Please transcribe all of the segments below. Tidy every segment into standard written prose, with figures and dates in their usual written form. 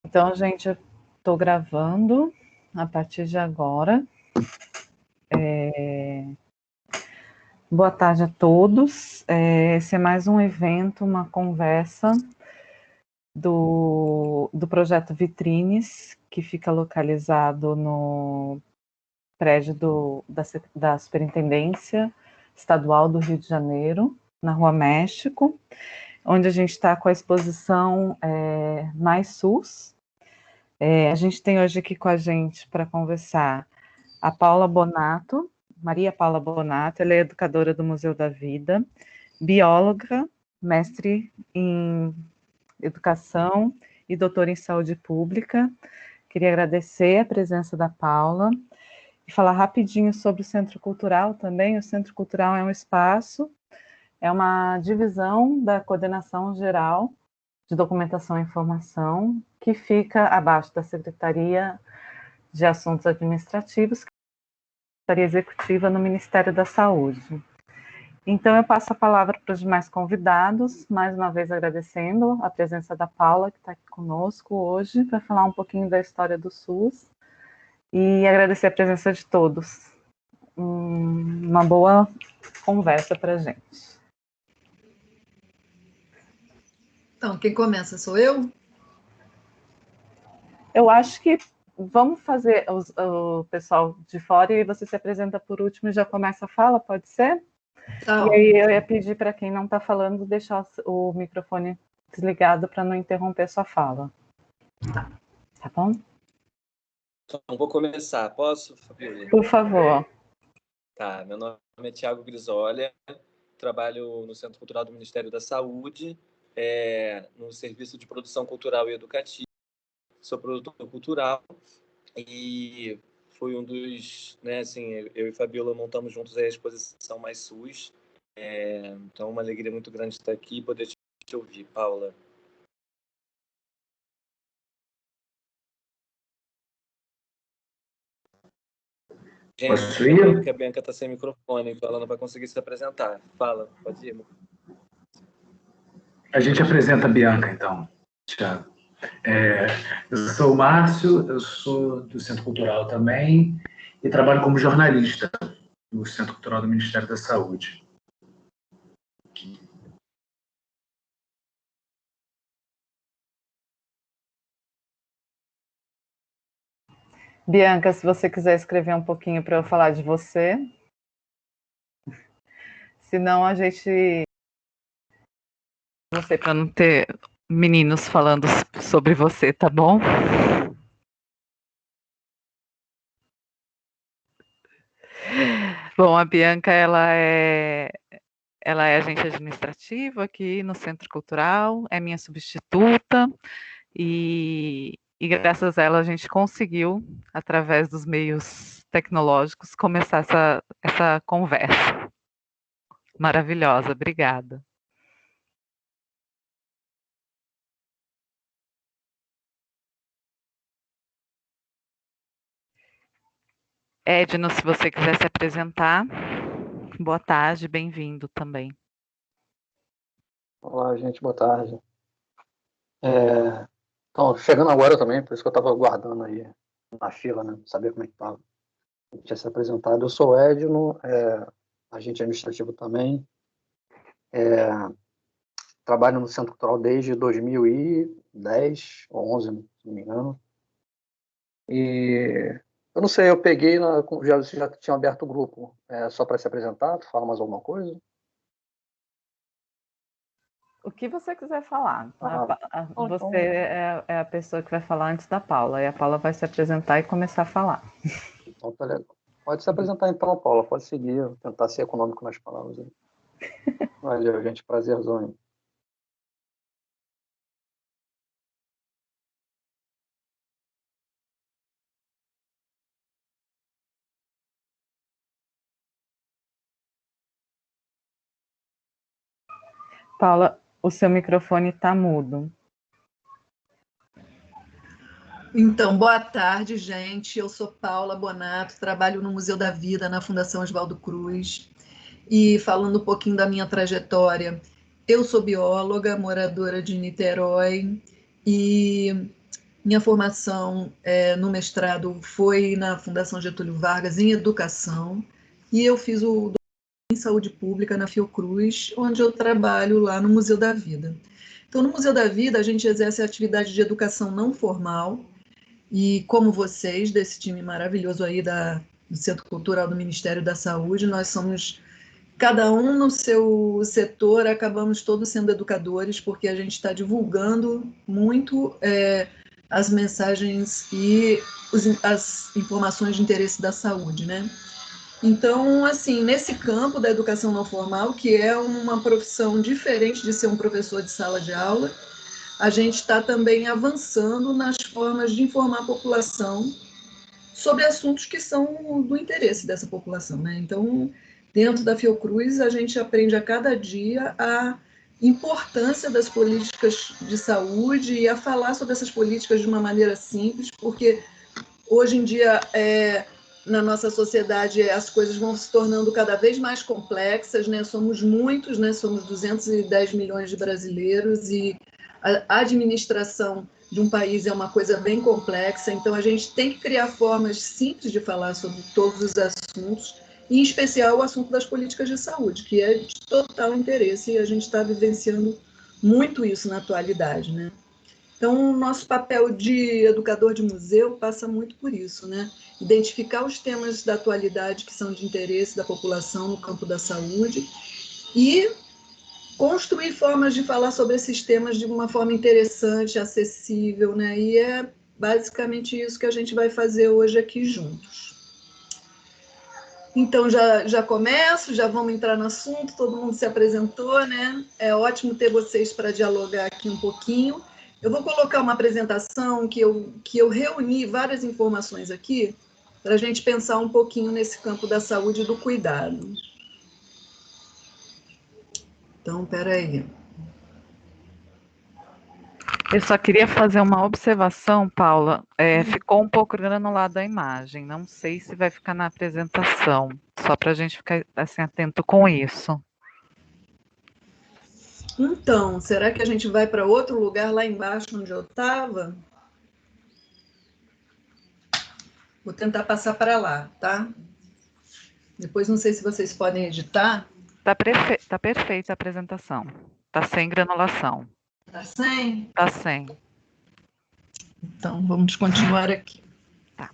Então, gente, eu estou gravando a partir de agora. Boa tarde a todos. Esse é mais um evento, uma conversa do projeto Vitrines, que fica localizado no prédio da Superintendência Estadual do Rio de Janeiro, na Rua México, onde a gente está com a exposição Mais SUS. A gente tem hoje aqui com a gente para conversar a Paula Bonato, Maria Paula Bonato. Ela é educadora do Museu da Vida, bióloga, mestre em educação e doutora em saúde pública. Queria agradecer a presença da Paula e falar rapidinho sobre o Centro Cultural também. O Centro Cultural é um espaço, é uma divisão da Coordenação Geral de Documentação e Informação, que fica abaixo da Secretaria de Assuntos Administrativos, Secretaria Executiva no Ministério da Saúde. Então, eu passo a palavra para os demais convidados, mais uma vez agradecendo a presença da Paula, que está aqui conosco hoje, para falar um pouquinho da história do SUS, e agradecer a presença de todos. Uma boa conversa para a gente. Então, quem começa sou eu? Eu acho que vamos fazer o pessoal de fora e você se apresenta por último e já começa a fala, pode ser? Tá. E aí eu ia pedir para quem não está falando deixar o microfone desligado para não interromper sua fala. Tá bom? Então, vou começar. Posso, Fabiola? Por favor. Tá, meu nome é Thiago Grisolha, trabalho no Centro Cultural do Ministério da Saúde, no Serviço de Produção Cultural e Educativa. Sou produtor cultural e fui um dos, eu e Fabiola montamos juntos a exposição Mais SUS. Então, uma alegria muito grande estar aqui e poder te ouvir, Paula. Gente, que a Bianca está sem microfone, então ela não vai conseguir se apresentar. Fala, pode ir. A gente apresenta a Bianca, então, Thiago. Eu sou o Márcio, eu sou do Centro Cultural também e trabalho como jornalista no Centro Cultural do Ministério da Saúde. Bianca, se você quiser escrever um pouquinho para eu falar de você. Senão a gente... Não sei, para não ter meninos falando sobre você, tá bom? Bom, a Bianca, ela é agente administrativa aqui no Centro Cultural, é minha substituta e graças a ela a gente conseguiu, através dos meios tecnológicos, começar essa conversa. Maravilhosa, obrigada. Edno, se você quiser se apresentar, boa tarde, bem-vindo também. Olá, gente, boa tarde. Então, chegando agora também, por isso que eu estava aguardando aí na fila, né, saber como é que estava. Tinha se apresentado. Eu sou o Edno, agente administrativo também. Trabalho no Centro Cultural desde 2010 ou 11, se não me engano. E eu não sei, eu peguei, já tinha aberto o grupo, só para se apresentar, fala mais alguma coisa? O que você quiser falar. Você é a pessoa que vai falar antes da Paula, e a Paula vai se apresentar e começar a falar. Então, tá legal. Pode se apresentar então, Paula, pode seguir, tentar ser econômico nas palavras. Valeu, gente, prazerzão. Paula, o seu microfone está mudo. Então, boa tarde, gente. Eu sou Paula Bonato, trabalho no Museu da Vida, na Fundação Oswaldo Cruz. E falando um pouquinho da minha trajetória, eu sou bióloga, moradora de Niterói, e Minha formação no mestrado foi na Fundação Getúlio Vargas em Educação, e eu fiz o doutorado em Saúde Pública na Fiocruz, onde eu trabalho lá no Museu da Vida. Então, no Museu da Vida, a gente exerce a atividade de educação não formal, e como vocês, desse time maravilhoso aí do Centro Cultural do Ministério da Saúde, nós somos, cada um no seu setor, acabamos todos sendo educadores, porque a gente está divulgando muito as mensagens e as informações de interesse da saúde, né? Então, assim, nesse campo da educação não formal, que é uma profissão diferente de ser um professor de sala de aula, a gente está também avançando nas formas de informar a população sobre assuntos que são do interesse dessa população, né? Então, dentro da Fiocruz, a gente aprende a cada dia a importância das políticas de saúde e a falar sobre essas políticas de uma maneira simples, porque hoje em dia, na nossa sociedade, as coisas vão se tornando cada vez mais complexas, né? Somos muitos, né? Somos 210 milhões de brasileiros e a administração de um país é uma coisa bem complexa, então a gente tem que criar formas simples de falar sobre todos os assuntos, e em especial o assunto das políticas de saúde, que é de total interesse, e a gente está vivenciando muito isso na atualidade, né? Então, o nosso papel de educador de museu passa muito por isso, né? Identificar os temas da atualidade que são de interesse da população no campo da saúde e construir formas de falar sobre esses temas de uma forma interessante, acessível, né? E é basicamente isso que a gente vai fazer hoje aqui juntos. Então, já começo, já vamos entrar no assunto, todo mundo se apresentou, né? É ótimo ter vocês para dialogar aqui um pouquinho. Eu vou colocar uma apresentação que eu reuni várias informações aqui para a gente pensar um pouquinho nesse campo da saúde e do cuidado. Então, espera aí. Eu só queria fazer uma observação, Paula. Ficou um pouco granulada a imagem. Não sei se vai ficar na apresentação. Só para a gente ficar assim, atento com isso. Então, será que a gente vai para outro lugar lá embaixo onde eu estava? Vou tentar passar para lá, tá? Depois não sei se vocês podem editar. Tá perfeita a apresentação. Tá sem granulação. Tá sem? Tá sem. Então, vamos continuar aqui. Tá.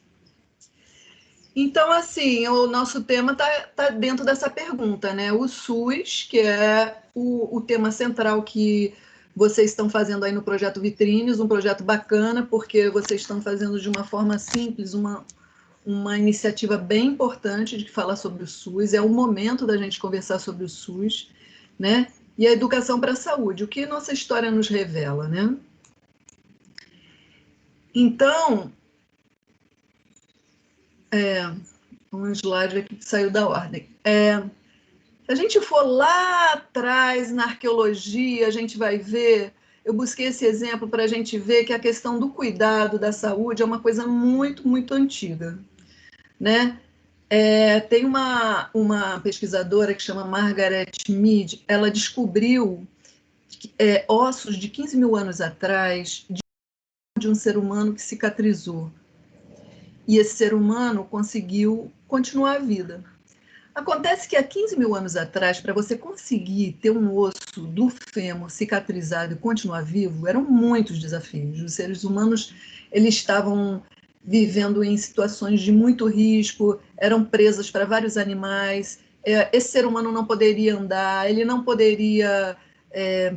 Então, assim, o nosso tema tá dentro dessa pergunta, né? O SUS, que é o tema central que vocês estão fazendo aí no Projeto Vitrines, um projeto bacana, porque vocês estão fazendo de uma forma simples, uma iniciativa bem importante de falar sobre o SUS, é o momento da gente conversar sobre o SUS, né? E a educação para a saúde, o que nossa história nos revela, né? Então, um slide aqui que saiu da ordem. Se a gente for lá atrás na arqueologia, a gente vai ver, eu busquei esse exemplo para a gente ver que a questão do cuidado da saúde é uma coisa muito, muito antiga, né? Tem uma pesquisadora que chama Margaret Mead, ela descobriu ossos de 15 mil anos atrás de um ser humano que cicatrizou. E esse ser humano conseguiu continuar a vida. Acontece que há 15 mil anos atrás, para você conseguir ter um osso do fêmur cicatrizado e continuar vivo, eram muitos desafios. Os seres humanos eles estavam vivendo em situações de muito risco, eram presas para vários animais, esse ser humano não poderia andar, ele não poderia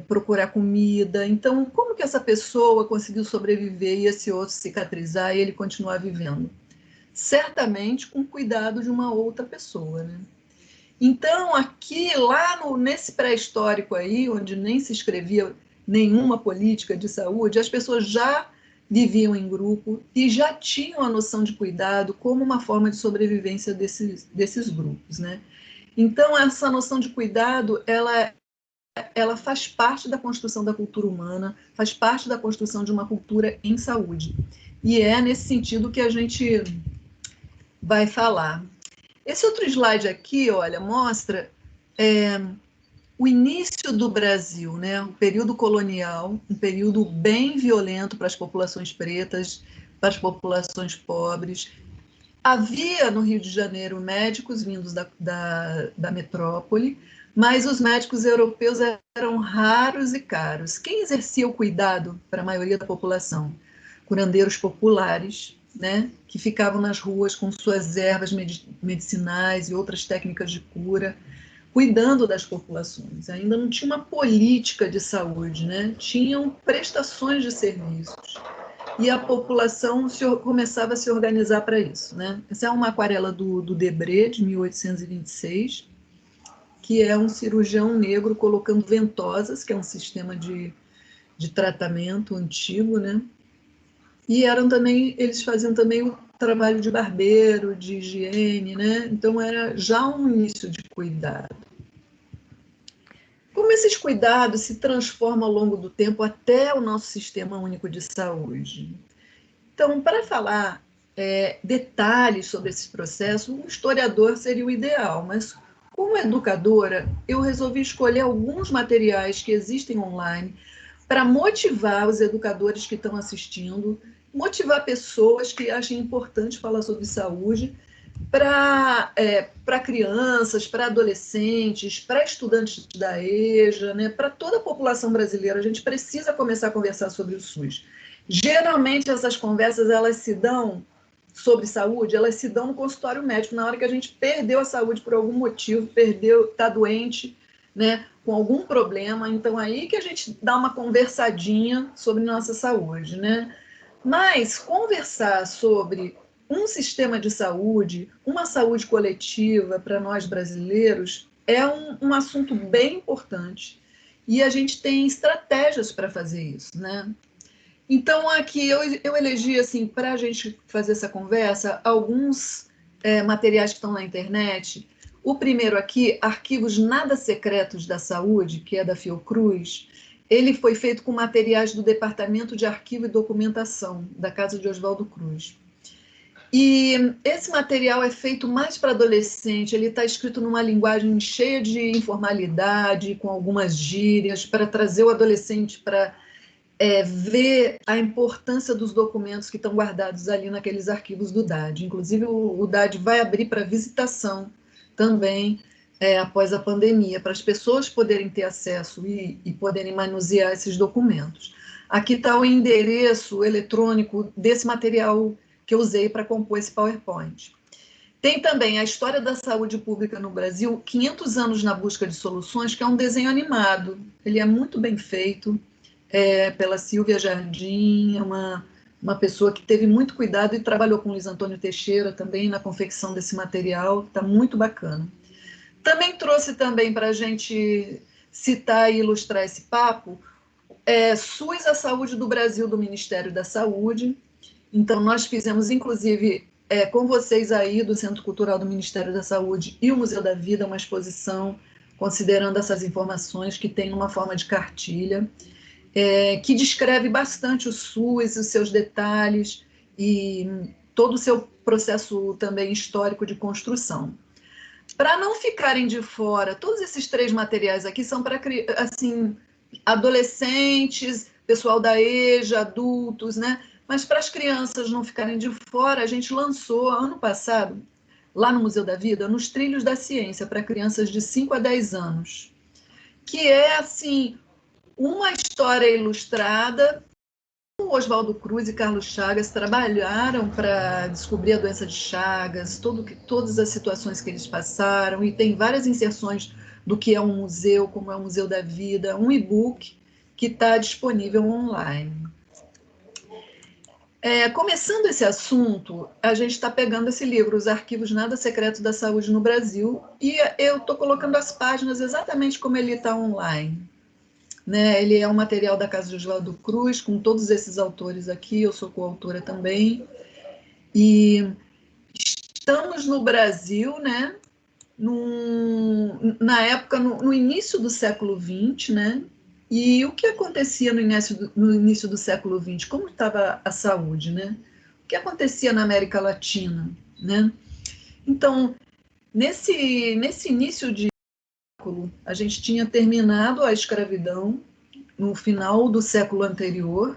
procurar comida. Então, como que essa pessoa conseguiu sobreviver e esse osso cicatrizar e ele continuar vivendo? Certamente com cuidado de uma outra pessoa, né? Então, aqui, nesse pré-histórico aí, onde nem se escrevia nenhuma política de saúde, as pessoas já viviam em grupo e já tinham a noção de cuidado como uma forma de sobrevivência desses grupos, né? Então, essa noção de cuidado, ela faz parte da construção da cultura humana, faz parte da construção de uma cultura em saúde. E é nesse sentido que a gente vai falar. Esse outro slide aqui, olha, mostra o início do Brasil, né, o período colonial, um período bem violento para as populações pretas, para as populações pobres. Havia no Rio de Janeiro médicos vindos da metrópole, mas os médicos europeus eram raros e caros. Quem exercia o cuidado para a maioria da população? Curandeiros populares, né, que ficavam nas ruas com suas ervas medicinais e outras técnicas de cura, cuidando das populações. Ainda não tinha uma política de saúde, né? Tinham prestações de serviços. E a população começava a se organizar para isso, né? Essa é uma aquarela do Debré, de 1826, que é um cirurgião negro colocando ventosas, que é um sistema de tratamento antigo, né? E eles faziam também o trabalho de barbeiro, de higiene, né? Então era já um início de cuidado. Como esses cuidados se transformam ao longo do tempo até o nosso Sistema Único de Saúde? Então, para falar detalhes sobre esse processo, um historiador seria o ideal, mas como educadora, eu resolvi escolher alguns materiais que existem online para motivar os educadores que estão assistindo, motivar pessoas que achem importante falar sobre saúde, para crianças, para adolescentes, para estudantes da EJA, né, para toda a população brasileira. A gente precisa começar a conversar sobre o SUS. Geralmente, essas conversas, elas se dão sobre saúde, elas se dão no consultório médico, na hora que a gente perdeu a saúde por algum motivo, está doente, né, com algum problema. Então, aí que a gente dá uma conversadinha sobre nossa saúde, né? Mas conversar sobre um sistema de saúde, uma saúde coletiva para nós brasileiros, é um assunto bem importante. E a gente tem estratégias para fazer isso, né? Então, aqui eu elegi, assim, para a gente fazer essa conversa, alguns materiais que estão na internet. O primeiro aqui, Arquivos Nada Secretos da Saúde, que é da Fiocruz. Ele foi feito com materiais do Departamento de Arquivo e Documentação, da Casa de Oswaldo Cruz. E esse material é feito mais para adolescente, ele está escrito numa linguagem cheia de informalidade, com algumas gírias, para trazer o adolescente para ver a importância dos documentos que estão guardados ali naqueles arquivos do DAD. Inclusive, o DAD vai abrir para visitação também após a pandemia, para as pessoas poderem ter acesso e poderem manusear esses documentos. Aqui está o endereço eletrônico desse material que eu usei para compor esse PowerPoint. Tem também a História da Saúde Pública no Brasil, 500 anos na busca de soluções, que é um desenho animado. Ele é muito bem feito, pela Silvia Jardim, é uma pessoa que teve muito cuidado e trabalhou com Luiz Antônio Teixeira também na confecção desse material, está muito bacana. Também trouxe também para a gente citar e ilustrar esse papo, SUS, a Saúde do Brasil, do Ministério da Saúde. Então, nós fizemos, inclusive, com vocês aí, do Centro Cultural do Ministério da Saúde e o Museu da Vida, uma exposição considerando essas informações, que tem uma forma de cartilha, que descreve bastante o SUS, os seus detalhes e todo o seu processo também histórico de construção. Para não ficarem de fora, todos esses 3 materiais aqui são para, assim, adolescentes, pessoal da EJA, adultos, né? Mas para as crianças não ficarem de fora, a gente lançou, ano passado, lá no Museu da Vida, Nos Trilhos da Ciência, para crianças de 5 a 10 anos, que é, assim, uma história ilustrada. O Oswaldo Cruz e Carlos Chagas trabalharam para descobrir a doença de Chagas, todas as situações que eles passaram, e tem várias inserções do que é um museu, como é o Museu da Vida, um e-book que está disponível online. Começando esse assunto, a gente está pegando esse livro, Os Arquivos Nada Secretos da Saúde no Brasil, e eu estou colocando as páginas exatamente como ele está online. Né? Ele é um material da Casa de Oswaldo Cruz, com todos esses autores aqui, eu sou coautora também. E estamos no Brasil, né? Na época, no início do século XX, né? E o que acontecia no início do século XX? Como estava a saúde, né? O que acontecia na América Latina, né? Então, nesse início século, a gente tinha terminado a escravidão no final do século anterior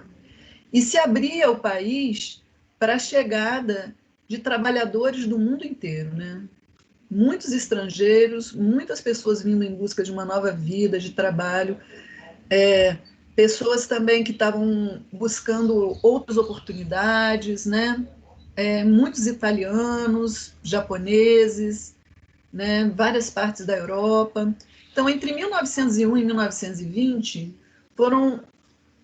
e se abria o país para a chegada de trabalhadores do mundo inteiro, né? Muitos estrangeiros, muitas pessoas vindo em busca de uma nova vida, de trabalho, pessoas também que estavam buscando outras oportunidades, né? Muitos italianos, japoneses, né? Várias partes da Europa. Então, entre 1901 e 1920, foram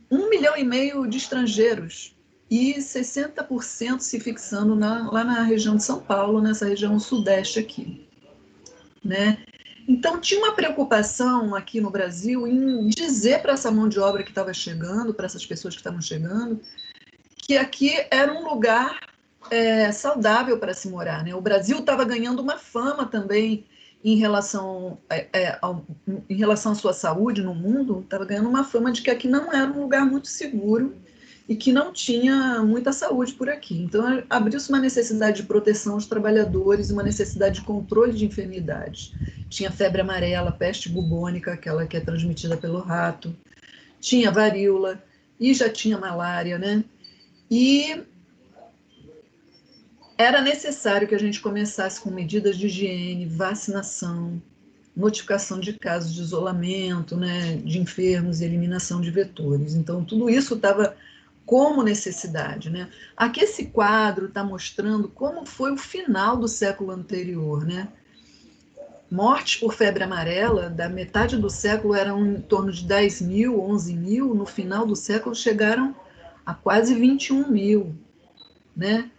1,5 milhão de estrangeiros e 60% se fixando lá na região de São Paulo, nessa região sudeste aqui, né? Então, tinha uma preocupação aqui no Brasil em dizer para essa mão de obra que estava chegando, para essas pessoas que estavam chegando, que aqui era um lugar saudável para se morar, né? O Brasil estava ganhando uma fama também em relação à sua saúde no mundo, estava ganhando uma fama de que aqui não era um lugar muito seguro e que não tinha muita saúde por aqui. Então, abriu-se uma necessidade de proteção aos trabalhadores, uma necessidade de controle de enfermidades. Tinha febre amarela, peste bubônica, aquela que é transmitida pelo rato, tinha varíola e já tinha malária, né? E era necessário que a gente começasse com medidas de higiene, vacinação, notificação de casos de isolamento, né, de enfermos e eliminação de vetores. Então, tudo isso estava como necessidade, né? Aqui esse quadro está mostrando como foi o final do século anterior, né? Mortes por febre amarela, da metade do século eram em torno de 10 mil, 11 mil, no final do século chegaram a quase 21 mil, né?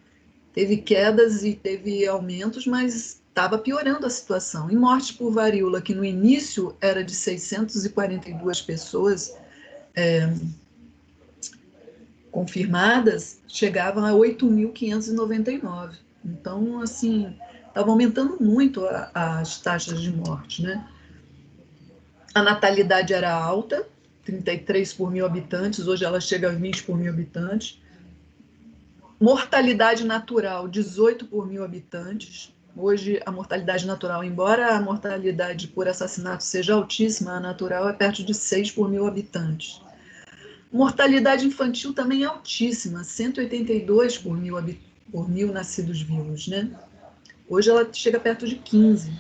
Teve quedas e teve aumentos, mas estava piorando a situação. E morte por varíola, que no início era de 642 pessoas confirmadas, chegavam a 8.599. Então, assim, estava aumentando muito as taxas de morte, né? A natalidade era alta, 33 por mil habitantes, hoje ela chega a 20 por mil habitantes. Mortalidade natural, 18 por mil habitantes. Hoje, a mortalidade natural, embora a mortalidade por assassinato seja altíssima, a natural é perto de 6 por mil habitantes. Mortalidade infantil também é altíssima, 182 por mil nascidos vivos, né? Hoje ela chega perto de 15.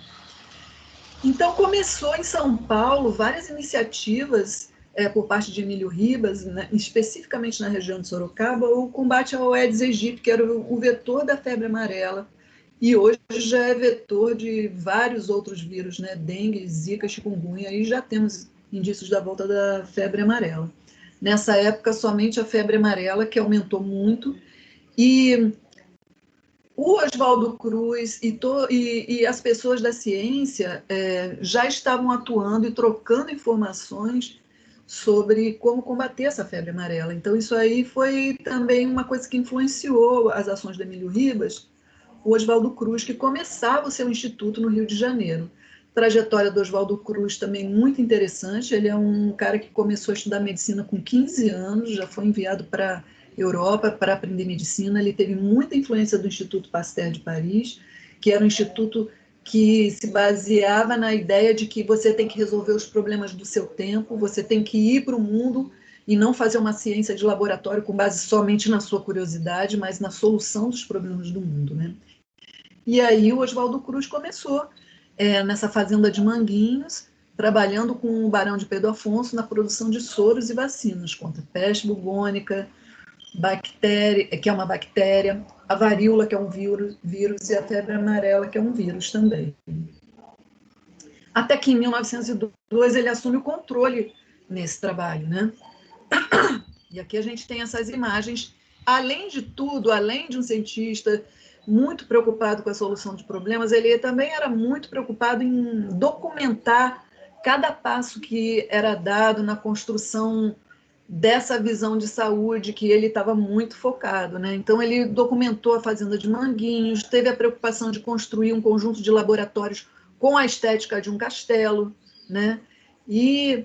Então, começou em São Paulo várias iniciativas por parte de Emílio Ribas, né, especificamente na região de Sorocaba, o combate ao Aedes aegypti, que era o vetor da febre amarela, e hoje já é vetor de vários outros vírus, né, dengue, zika, chikungunya, e já temos indícios da volta da febre amarela. Nessa época, somente a febre amarela, que aumentou muito, e o Oswaldo Cruz e as pessoas da ciência já estavam atuando e trocando informações sobre como combater essa febre amarela. Então, isso aí foi também uma coisa que influenciou as ações do Emílio Ribas, o Oswaldo Cruz, que começava o seu instituto no Rio de Janeiro. A trajetória do Oswaldo Cruz também muito interessante. Ele é um cara que começou a estudar medicina com 15 anos, já foi enviado para Europa para aprender medicina. Ele teve muita influência do Instituto Pasteur de Paris, que era um instituto que se baseava na ideia de que você tem que resolver os problemas do seu tempo, você tem que ir para o mundo e não fazer uma ciência de laboratório com base somente na sua curiosidade, mas na solução dos problemas do mundo, né? E aí o Oswaldo Cruz começou nessa fazenda de Manguinhos, trabalhando com o Barão de Pedro Afonso na produção de soros e vacinas contra peste bubônica, bactéria, que é uma bactéria, a varíola, que é um vírus, e a febre amarela, que é um vírus também. Até que em 1902 ele assume o controle nesse trabalho, né? E aqui a gente tem essas imagens. Além de tudo, além de um cientista muito preocupado com a solução de problemas, ele também era muito preocupado em documentar cada passo que era dado na construção dessa visão de saúde que ele estava muito focado, né? Então ele documentou a fazenda de Manguinhos, teve a preocupação de construir um conjunto de laboratórios com a estética de um castelo, né? E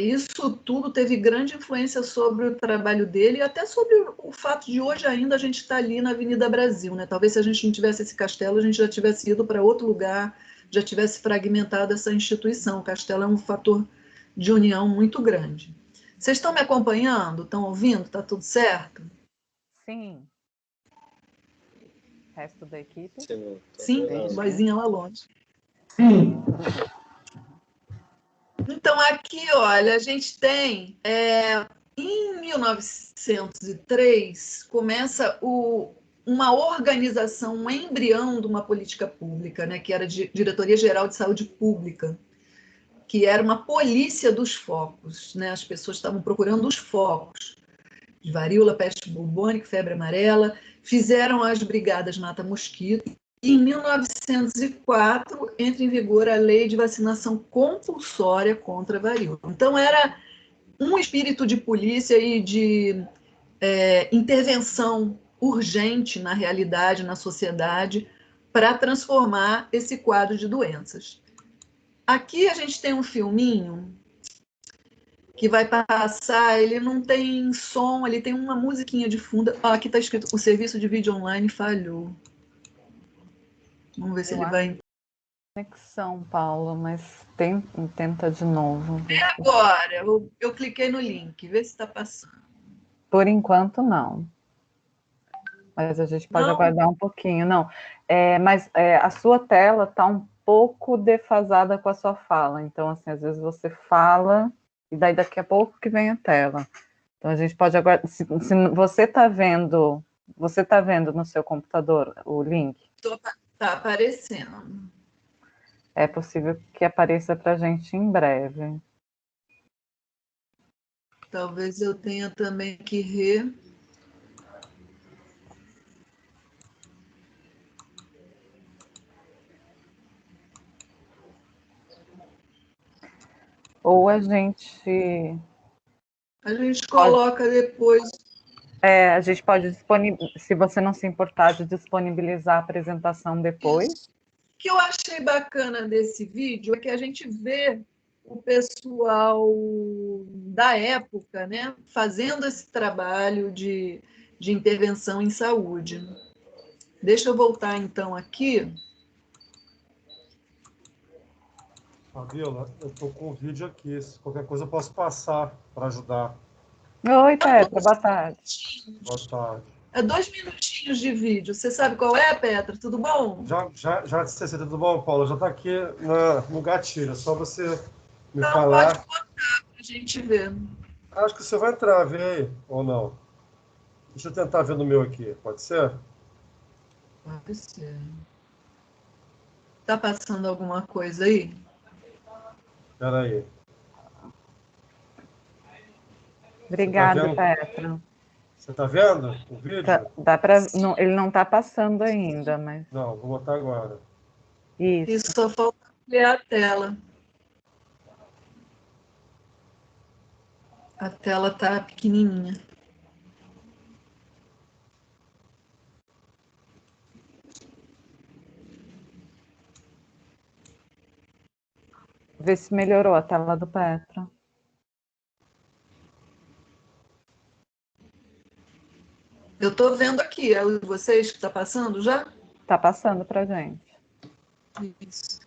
isso tudo teve grande influência sobre o trabalho dele e até sobre o fato de hoje ainda a gente estar ali na Avenida Brasil, né? Talvez se a gente não tivesse esse castelo, a gente já tivesse ido para outro lugar, já tivesse fragmentado essa instituição. O Castelo é um fator de união muito grande. Vocês estão me acompanhando? Estão ouvindo? Está tudo certo? Sim. Resto da equipe? Sim, vozinha lá longe. Sim. Então, aqui, olha, a gente tem... em 1903, começa uma organização, um embrião de uma política pública, né, que era a Diretoria Geral de Saúde Pública, que era uma polícia dos focos, né? As pessoas estavam procurando os focos de varíola, peste bubônica, febre amarela, fizeram as brigadas mata-mosquito, e em 1904 entra em vigor a lei de vacinação compulsória contra a varíola. Então, era um espírito de polícia e de intervenção urgente na realidade, na sociedade, para transformar esse quadro de doenças. Aqui a gente tem um filminho que vai passar, ele não tem som, ele tem uma musiquinha de fundo. Aqui está escrito, o serviço de vídeo online falhou. Vamos ver se ele vai... Conexão, Paula, mas tenta de novo. É agora, eu cliquei no link, vê se está passando. Por enquanto, não. Mas a gente pode aguardar um pouquinho. Não, mas a sua tela está um pouco defasada com a sua fala. Então, assim, às vezes você fala e daí daqui a pouco que vem a tela. Então, a gente pode aguardar. Se você está vendo no seu computador o link? Está aparecendo. É possível que apareça para a gente em breve. Talvez eu tenha também que re... Ou a gente... A gente coloca depois... a gente pode disponibilizar, se você não se importar de disponibilizar a apresentação depois. O que eu achei bacana desse vídeo é que a gente vê o pessoal da época, né, fazendo esse trabalho de intervenção em saúde. Deixa eu voltar, então, aqui. Fabiola, eu estou com o vídeo aqui. Se qualquer coisa eu posso passar para ajudar. Oi, Petra, boa tarde. Boa tarde. É 2 minutinhos de vídeo. Você sabe qual é, Petra? Tudo bom? Já disse, tudo bom, Paulo? Já está aqui no gatilho. É só você me Então, falar. pode botar para a gente ver. Acho que você vai entrar, vê aí, ou não? Deixa eu tentar ver no meu aqui, pode ser? Pode ser. Está passando alguma coisa aí? Espera aí. Obrigada, Petra. Você está vendo o vídeo? Ele não está passando ainda, mas... Não, vou botar agora. Isso, só falta ampliar a tela. A tela está pequenininha. Vê se melhorou a tela do Petra. Eu estou vendo aqui. É o de vocês que está passando já? Está passando para a gente. Isso.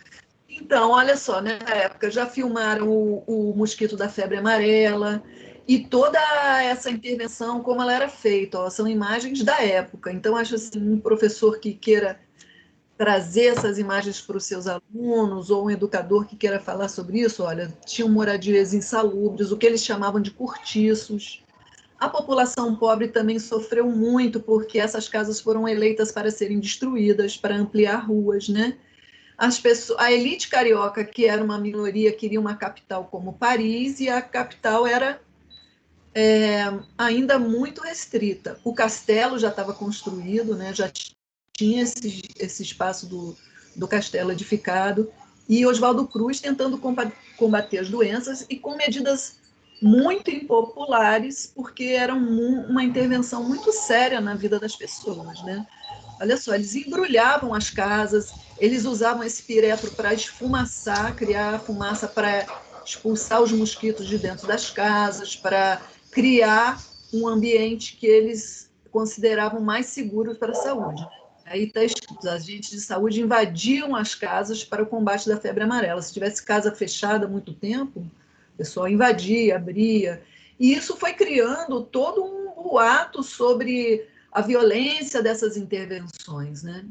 Então, olha só, nessa época já filmaram o mosquito da febre amarela e toda essa intervenção, como ela era feita. Ó, são imagens da época. Então, acho assim, um professor que queira trazer essas imagens para os seus alunos, ou um educador que queira falar sobre isso, olha, tinham moradias insalubres, o que eles chamavam de cortiços. A população pobre também sofreu muito, porque essas casas foram eleitas para serem destruídas, para ampliar ruas, né? A elite carioca, que era uma minoria, queria uma capital como Paris, e a capital era ainda muito restrita. O castelo já estava construído, né? Já tinha esse espaço do castelo edificado, e Oswaldo Cruz tentando combater as doenças e com medidas muito impopulares, porque era uma intervenção muito séria na vida das pessoas, né? Olha só, eles embrulhavam as casas, eles usavam esse piretro para esfumaçar, criar fumaça para expulsar os mosquitos de dentro das casas, para criar um ambiente que eles consideravam mais seguro para a saúde. Aí está escrito: os agentes de saúde invadiam as casas para o combate da febre amarela. Se tivesse casa fechada há muito tempo, o pessoal invadia, abria. E isso foi criando todo um boato sobre a violência dessas intervenções, né?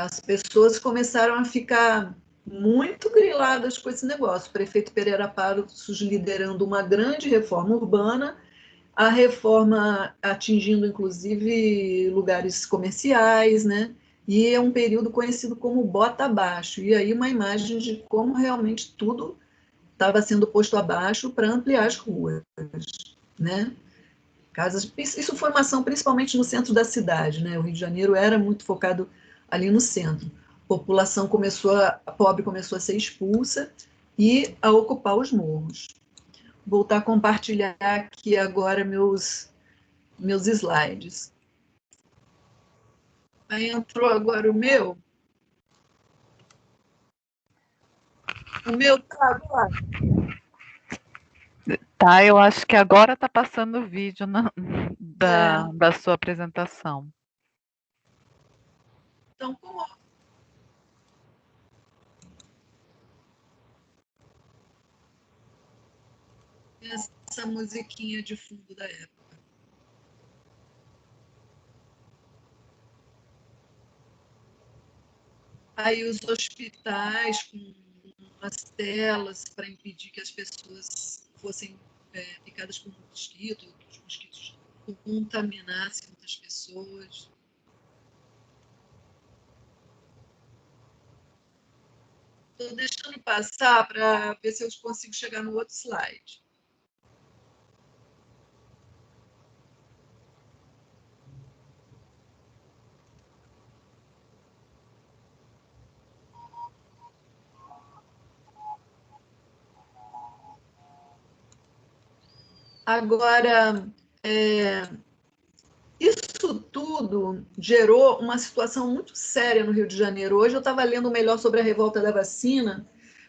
As pessoas começaram a ficar muito griladas com esse negócio. O prefeito Pereira Passos liderando uma grande reforma urbana, a reforma atingindo, inclusive, lugares comerciais, né? E é um período conhecido como bota abaixo. E aí uma imagem de como realmente tudo estava sendo posto abaixo para ampliar as ruas, né? Casas, isso foi uma ação principalmente no centro da cidade, né? O Rio de Janeiro era muito focado ali no centro. A população a pobre começou a ser expulsa e a ocupar os morros. Vou voltar a compartilhar aqui agora meus slides. Aí entrou agora o meu. O meu tá agora. Tá, eu acho que agora tá passando o vídeo da sua apresentação. Então, como essa musiquinha de fundo da época. Aí os hospitais com as telas para impedir que as pessoas fossem picadas por mosquitos, que os mosquitos contaminassem outras pessoas. Estou deixando passar para ver se eu consigo chegar no outro slide. Agora, isso tudo gerou uma situação muito séria no Rio de Janeiro. Hoje eu estava lendo melhor sobre a revolta da vacina.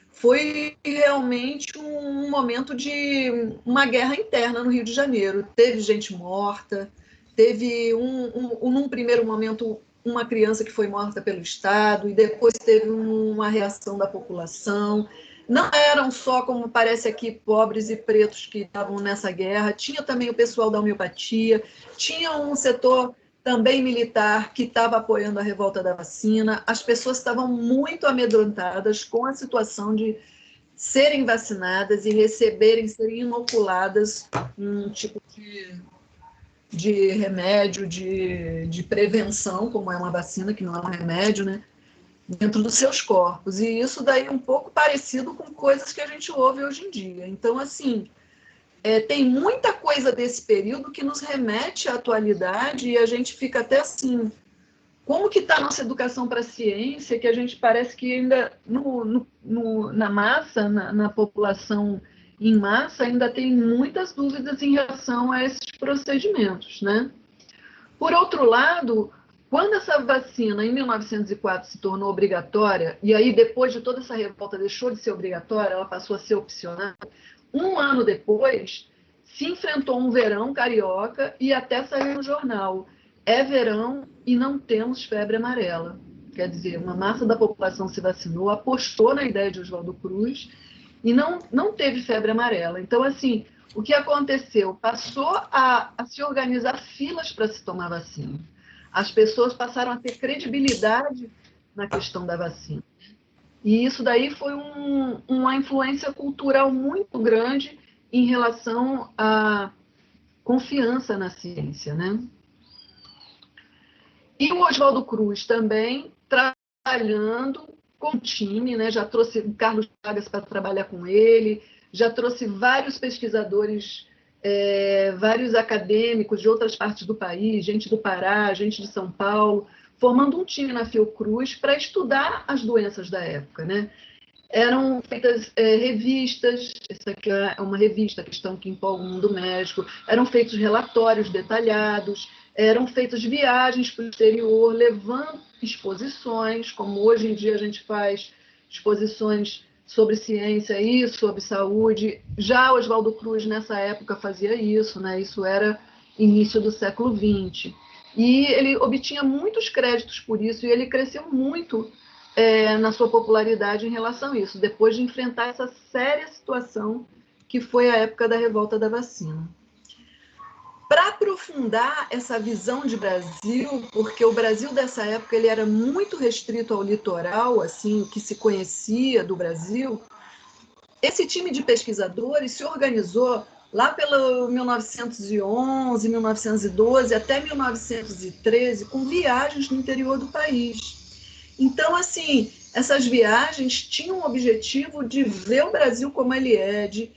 Foi realmente um momento de uma guerra interna no Rio de Janeiro. Teve gente morta, teve, num primeiro momento, uma criança que foi morta pelo Estado, e depois teve uma reação da população. Não eram só, como parece aqui, pobres e pretos que estavam nessa guerra, tinha também o pessoal da homeopatia, tinha um setor também militar que estava apoiando a revolta da vacina. As pessoas estavam muito amedrontadas com a situação de serem vacinadas e serem inoculadas um tipo de remédio, de prevenção, como é uma vacina, que não é um remédio, né? Dentro dos seus corpos. E isso daí é um pouco parecido com coisas que a gente ouve hoje em dia. Então, assim, tem muita coisa desse período que nos remete à atualidade e a gente fica até assim, como que está a nossa educação para a ciência, que a gente parece que ainda na massa, na população em massa, ainda tem muitas dúvidas em relação a esses procedimentos, né? Por outro lado, quando essa vacina, em 1904, se tornou obrigatória, e aí depois de toda essa revolta deixou de ser obrigatória, ela passou a ser opcional, um ano depois, se enfrentou um verão carioca e até saiu no jornal: é verão e não temos febre amarela. Quer dizer, uma massa da população se vacinou, apostou na ideia de Oswaldo Cruz e não teve febre amarela. Então, assim, o que aconteceu? Passou a se organizar filas para se tomar vacina. As pessoas passaram a ter credibilidade na questão da vacina. E isso daí foi uma influência cultural muito grande em relação à confiança na ciência, né? E o Oswaldo Cruz também trabalhando com o time, né? Já trouxe o Carlos Chagas para trabalhar com ele, já trouxe vários pesquisadores, vários acadêmicos de outras partes do país, gente do Pará, gente de São Paulo, formando um time na Fiocruz para estudar as doenças da época, né? Eram feitas revistas, essa aqui é uma revista, Questão que Empolga o Mundo Médico, eram feitos relatórios detalhados, eram feitas viagens para o exterior, levando exposições, como hoje em dia a gente faz exposições sobre ciência e sobre saúde. Já Oswaldo Cruz, nessa época, fazia isso, né? Isso era início do século XX. E ele obtinha muitos créditos por isso, e ele cresceu muito na sua popularidade em relação a isso, depois de enfrentar essa séria situação que foi a época da revolta da vacina. Para aprofundar essa visão de Brasil, porque o Brasil dessa época ele era muito restrito ao litoral, assim, o que se conhecia do Brasil, esse time de pesquisadores se organizou lá pelo 1911, 1912 até 1913, com viagens no interior do país. Então, assim, essas viagens tinham o objetivo de ver o Brasil como ele é, de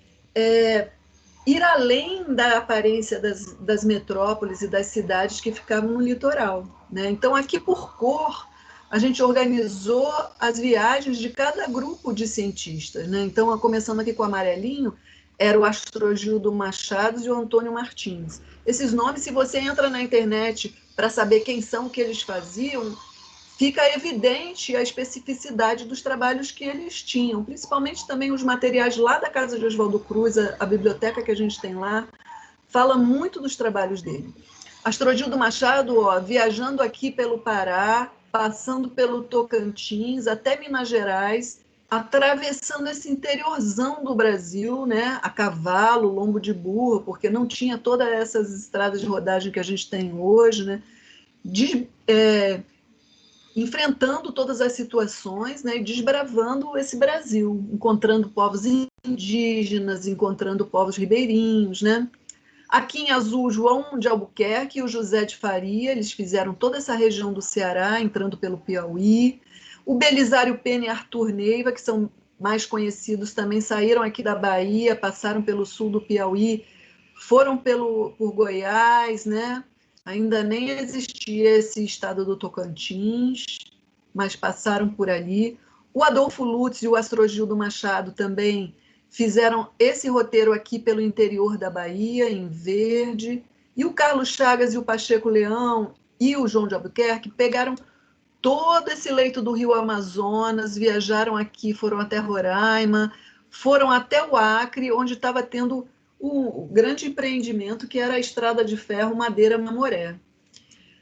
ir além da aparência das metrópoles e das cidades que ficavam no litoral, né? Então, aqui por cor, a gente organizou as viagens de cada grupo de cientistas, né? Então, começando aqui com o amarelinho, era o Astrogildo Machado e o Antônio Martins. Esses nomes, se você entra na internet para saber quem são, o que eles faziam, fica evidente a especificidade dos trabalhos que eles tinham, principalmente também os materiais lá da casa de Oswaldo Cruz, a biblioteca que a gente tem lá, fala muito dos trabalhos dele. Astrogildo Machado, viajando aqui pelo Pará, passando pelo Tocantins, até Minas Gerais, atravessando esse interiorzão do Brasil, né, a cavalo, lombo de burro, porque não tinha todas essas estradas de rodagem que a gente tem hoje, né, enfrentando todas as situações, né, e desbravando esse Brasil, encontrando povos indígenas, encontrando povos ribeirinhos, né. Aqui em azul, João de Albuquerque e o José de Faria, eles fizeram toda essa região do Ceará, entrando pelo Piauí. O Belisário Pena e Arthur Neiva, que são mais conhecidos, também saíram aqui da Bahia, passaram pelo sul do Piauí, foram por Goiás, né? Ainda nem existia esse estado do Tocantins, mas passaram por ali. O Adolfo Lutz e o Astrogildo Machado também fizeram esse roteiro aqui pelo interior da Bahia, em verde. E o Carlos Chagas e o Pacheco Leão e o João de Albuquerque pegaram todo esse leito do Rio Amazonas, viajaram aqui, foram até Roraima, foram até o Acre, onde estava tendo o grande empreendimento que era a estrada de ferro Madeira-Mamoré.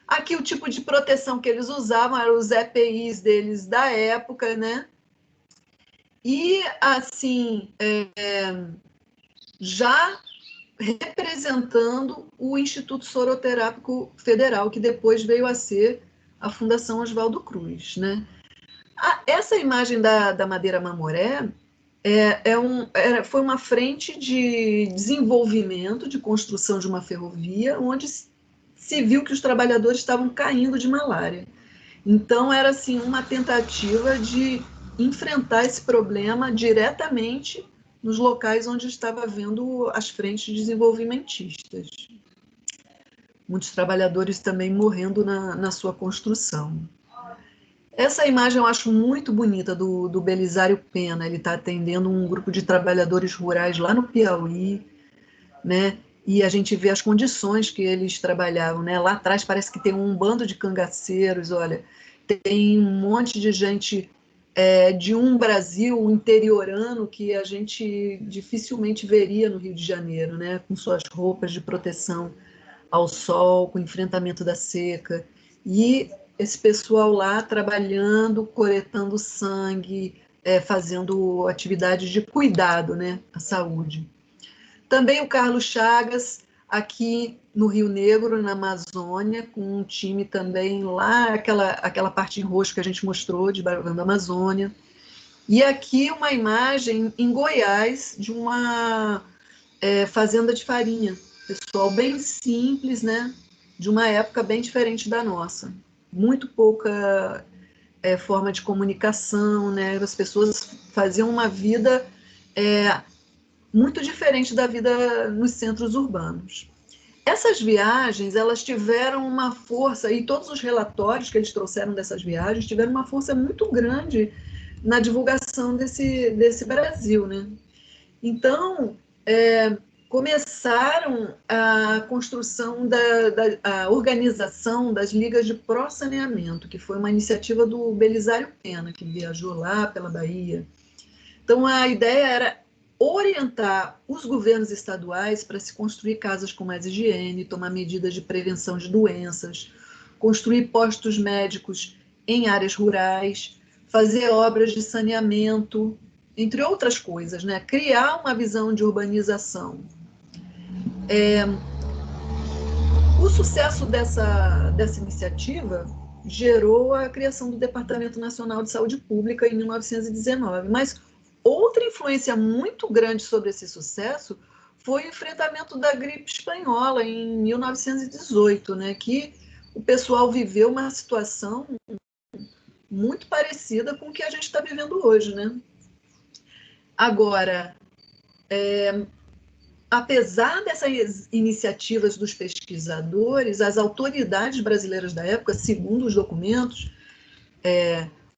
Aqui o tipo de proteção que eles usavam eram os EPIs deles da época, né? E, assim, já representando o Instituto Soroterápico Federal, que depois veio a ser a Fundação Oswaldo Cruz, né? Essa imagem da Madeira Mamoré foi uma frente de desenvolvimento, de construção de uma ferrovia, onde se viu que os trabalhadores estavam caindo de malária. Então, era assim, uma tentativa de enfrentar esse problema diretamente nos locais onde estava havendo as frentes desenvolvimentistas. Muitos trabalhadores também morrendo na sua construção. Essa imagem eu acho muito bonita do Belisário Pena. Ele está atendendo um grupo de trabalhadores rurais lá no Piauí, né? E a gente vê as condições que eles trabalhavam, né? Lá atrás parece que tem um bando de cangaceiros, olha, tem um monte de gente de um Brasil interiorano que a gente dificilmente veria no Rio de Janeiro, né? Com suas roupas de proteção ao sol, com o enfrentamento da seca. E esse pessoal lá trabalhando, coletando sangue, fazendo atividades de cuidado, né? À saúde. Também o Carlos Chagas, aqui no Rio Negro, na Amazônia, com um time também lá, aquela parte em roxo que a gente mostrou, de Barulhando a Amazônia. E aqui uma imagem em Goiás, de uma fazenda de farinha. Pessoal bem simples, né? De uma época bem diferente da nossa. Muito pouca forma de comunicação, né? As pessoas faziam uma vida muito diferente da vida nos centros urbanos. Essas viagens, elas tiveram uma força, e todos os relatórios que eles trouxeram dessas viagens tiveram uma força muito grande na divulgação desse Brasil, né? Então, começaram a construção a organização das ligas de pró-saneamento, que foi uma iniciativa do Belisário Pena, que viajou lá pela Bahia. Então, a ideia era orientar os governos estaduais para se construir casas com mais higiene, tomar medidas de prevenção de doenças, construir postos médicos em áreas rurais, fazer obras de saneamento, entre outras coisas, né? Criar uma visão de urbanização. O sucesso dessa iniciativa gerou a criação do Departamento Nacional de Saúde Pública em 1919, mas outra influência muito grande sobre esse sucesso foi o enfrentamento da gripe espanhola em 1918, né, que o pessoal viveu uma situação muito parecida com o que a gente está vivendo hoje, né? Agora, apesar dessas iniciativas dos pesquisadores, as autoridades brasileiras da época, segundo os documentos,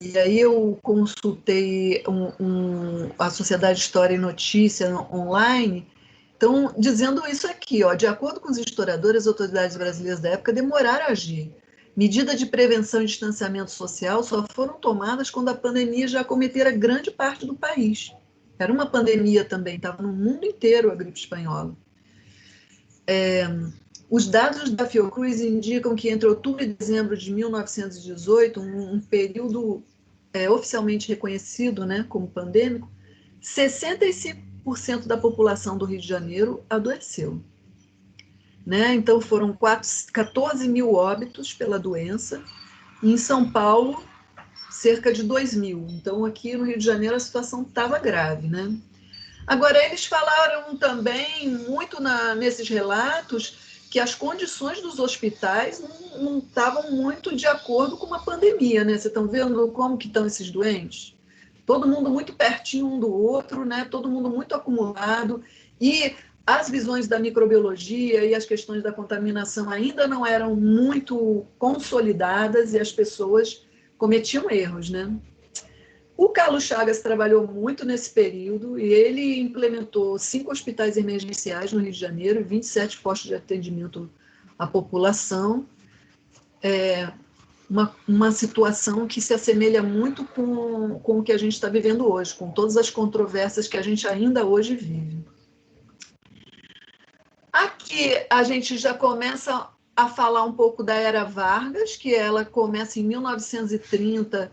e aí eu consultei a Sociedade de História e Notícia online, estão dizendo isso aqui, ó, de acordo com os historiadores, as autoridades brasileiras da época demoraram a agir. Medidas de prevenção e distanciamento social só foram tomadas quando a pandemia já acometera grande parte do país. Era uma pandemia também, estava no mundo inteiro a gripe espanhola. Os dados da Fiocruz indicam que entre outubro e dezembro de 1918, um período oficialmente reconhecido, né, como pandêmico, 65% da população do Rio de Janeiro adoeceu. Né? Então, foram 14 mil óbitos pela doença, e em São Paulo, cerca de 2 mil. Então, aqui no Rio de Janeiro, a situação estava grave. Né? Agora, eles falaram também, muito nesses relatos, que as condições dos hospitais não estavam muito de acordo com uma pandemia. Né? Vocês estão vendo como que estão esses doentes? Todo mundo muito pertinho um do outro, né? Todo mundo muito acumulado, e as visões da microbiologia e as questões da contaminação ainda não eram muito consolidadas e as pessoas cometiam erros, né? O Carlos Chagas trabalhou muito nesse período e ele implementou 5 hospitais emergenciais no Rio de Janeiro e 27 postos de atendimento à população. Uma situação que se assemelha muito com o que a gente está vivendo hoje, com todas as controvérsias que a gente ainda hoje vive. Aqui a gente já começa a falar um pouco da Era Vargas, que ela começa em 1930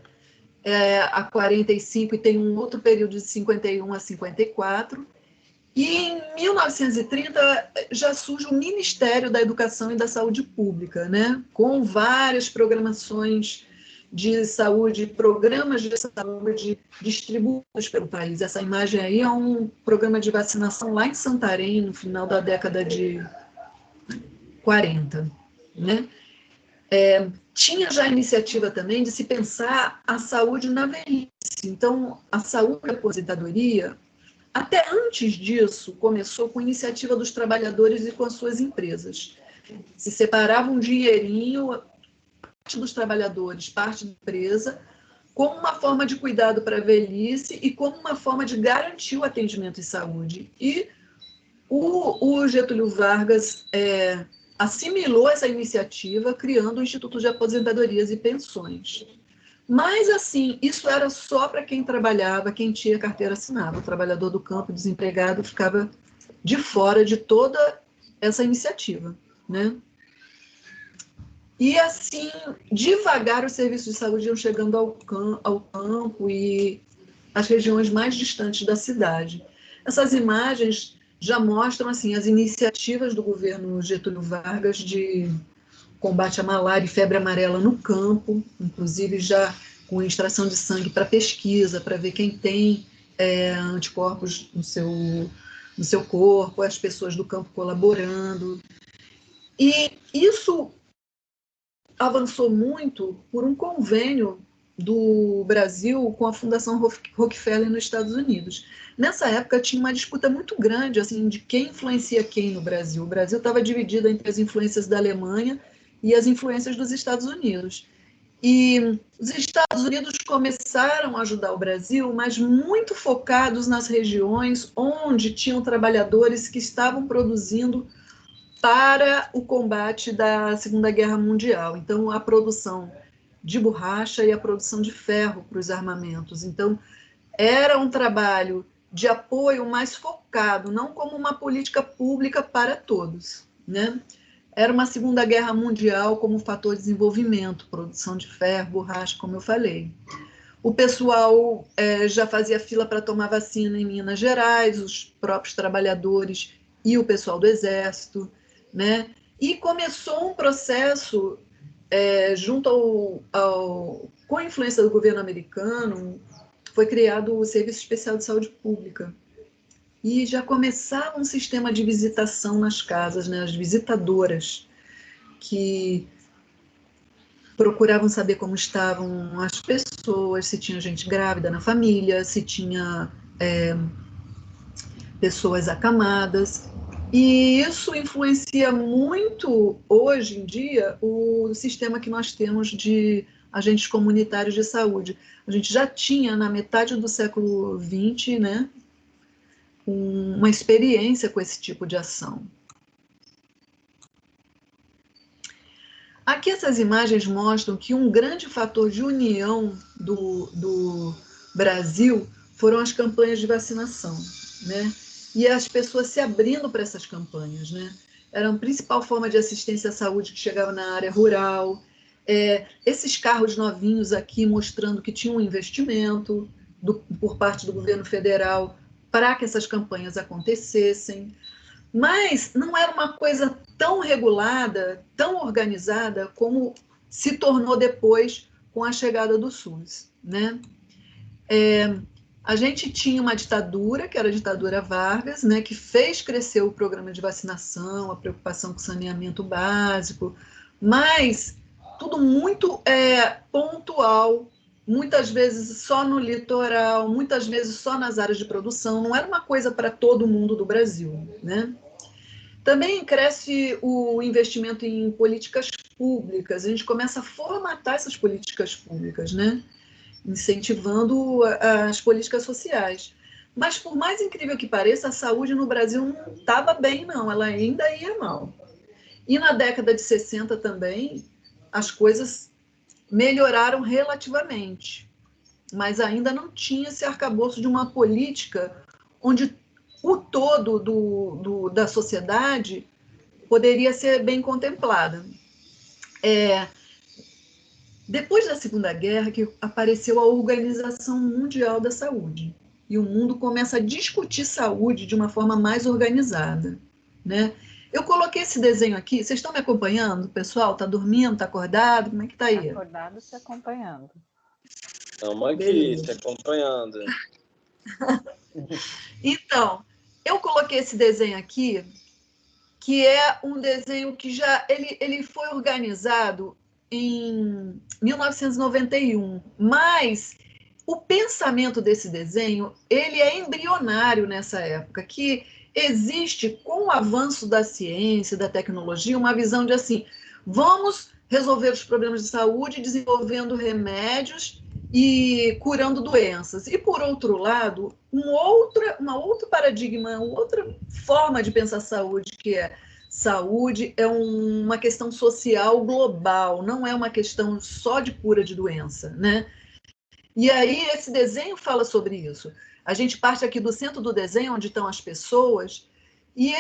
a 45 e tem um outro período de 51 a 54. E em 1930 já surge o Ministério da Educação e da Saúde Pública, né? Com várias programações de saúde, programas de saúde distribuídos pelo país. Essa imagem aí é um programa de vacinação lá em Santarém, no final da década de 40. Né? Tinha já a iniciativa também de se pensar a saúde na velhice. Então, a saúde e a aposentadoria, até antes disso, começou com a iniciativa dos trabalhadores e com as suas empresas. Se separava um dinheirinho, parte dos trabalhadores, parte da empresa, como uma forma de cuidado para a velhice e como uma forma de garantir o atendimento em saúde. E o Getúlio Vargas assimilou essa iniciativa, criando o Instituto de Aposentadorias e Pensões. Mas, assim, isso era só para quem trabalhava, quem tinha carteira assinada. O trabalhador do campo, desempregado, ficava de fora de toda essa iniciativa, né? E, assim, devagar os serviços de saúde iam chegando ao campo e às regiões mais distantes da cidade. Essas imagens já mostram, assim, as iniciativas do governo Getúlio Vargas de combate à malária e febre amarela no campo, inclusive já com extração de sangue para pesquisa, para ver quem tem anticorpos no seu corpo, as pessoas do campo colaborando. E isso avançou muito por um convênio do Brasil com a Fundação Rockefeller nos Estados Unidos. Nessa época tinha uma disputa muito grande assim, de quem influencia quem no Brasil. O Brasil estava dividido entre as influências da Alemanha e as influências dos Estados Unidos. E os Estados Unidos começaram a ajudar o Brasil, mas muito focados nas regiões onde tinham trabalhadores que estavam produzindo para o combate da Segunda Guerra Mundial. Então, a produção de borracha e a produção de ferro para os armamentos. Então, era um trabalho de apoio mais focado, não como uma política pública para todos, né? era uma Segunda Guerra Mundial como fator de desenvolvimento, produção de ferro, borracha, como eu falei. O pessoal já fazia fila para tomar vacina em Minas Gerais, os próprios trabalhadores e o pessoal do Exército, né? E começou um processo junto com a influência do governo americano, foi criado o Serviço Especial de Saúde Pública. E já começava um sistema de visitação nas casas, né? As visitadoras, que procuravam saber como estavam as pessoas, se tinha gente grávida na família, se tinha pessoas acamadas. E isso influencia muito, hoje em dia, o sistema que nós temos de agentes comunitários de saúde. A gente já tinha, na metade do século XX, né, uma experiência com esse tipo de ação. Aqui essas imagens mostram que um grande fator de união do Brasil foram as campanhas de vacinação, né? E as pessoas se abrindo para essas campanhas, né? Era a principal forma de assistência à saúde que chegava na área rural. Esses carros novinhos aqui mostrando que tinha um investimento por parte do governo federal para que essas campanhas acontecessem. Mas não era uma coisa tão regulada, tão organizada, como se tornou depois com a chegada do SUS, né? A gente tinha uma ditadura, que era a ditadura Vargas, né, que fez crescer o programa de vacinação, a preocupação com saneamento básico, mas tudo muito pontual, muitas vezes só no litoral, muitas vezes só nas áreas de produção, não era uma coisa para todo mundo do Brasil, né? Também cresce o investimento em políticas públicas, a gente começa a formatar essas políticas públicas, né? Incentivando as políticas sociais. Mas, por mais incrível que pareça, a saúde no Brasil não estava bem, não, ela ainda ia mal. E na década de 60 também, as coisas melhoraram relativamente, mas ainda não tinha esse arcabouço de uma política onde o todo da sociedade poderia ser bem contemplada. Depois da Segunda Guerra, que apareceu a Organização Mundial da Saúde, e o mundo começa a discutir saúde de uma forma mais organizada, né? Eu coloquei esse desenho aqui, vocês estão me acompanhando, pessoal? Está dormindo, está acordado? Como é que está aí? Acordado se acompanhando. Estamos aqui, Beleza. te acompanhando. Então, eu coloquei esse desenho aqui, que é um desenho que já ele foi organizado em 1991, mas o pensamento desse desenho ele é embrionário nessa época, que existe, com o avanço da ciência, da tecnologia, uma visão de assim, vamos resolver os problemas de saúde desenvolvendo remédios e curando doenças. E, por outro lado, uma outro paradigma, outra forma de pensar saúde, que é saúde é uma questão social global, não é uma questão só de cura de doença, né? E aí esse desenho fala sobre isso. A gente parte aqui do centro do desenho, onde estão as pessoas, e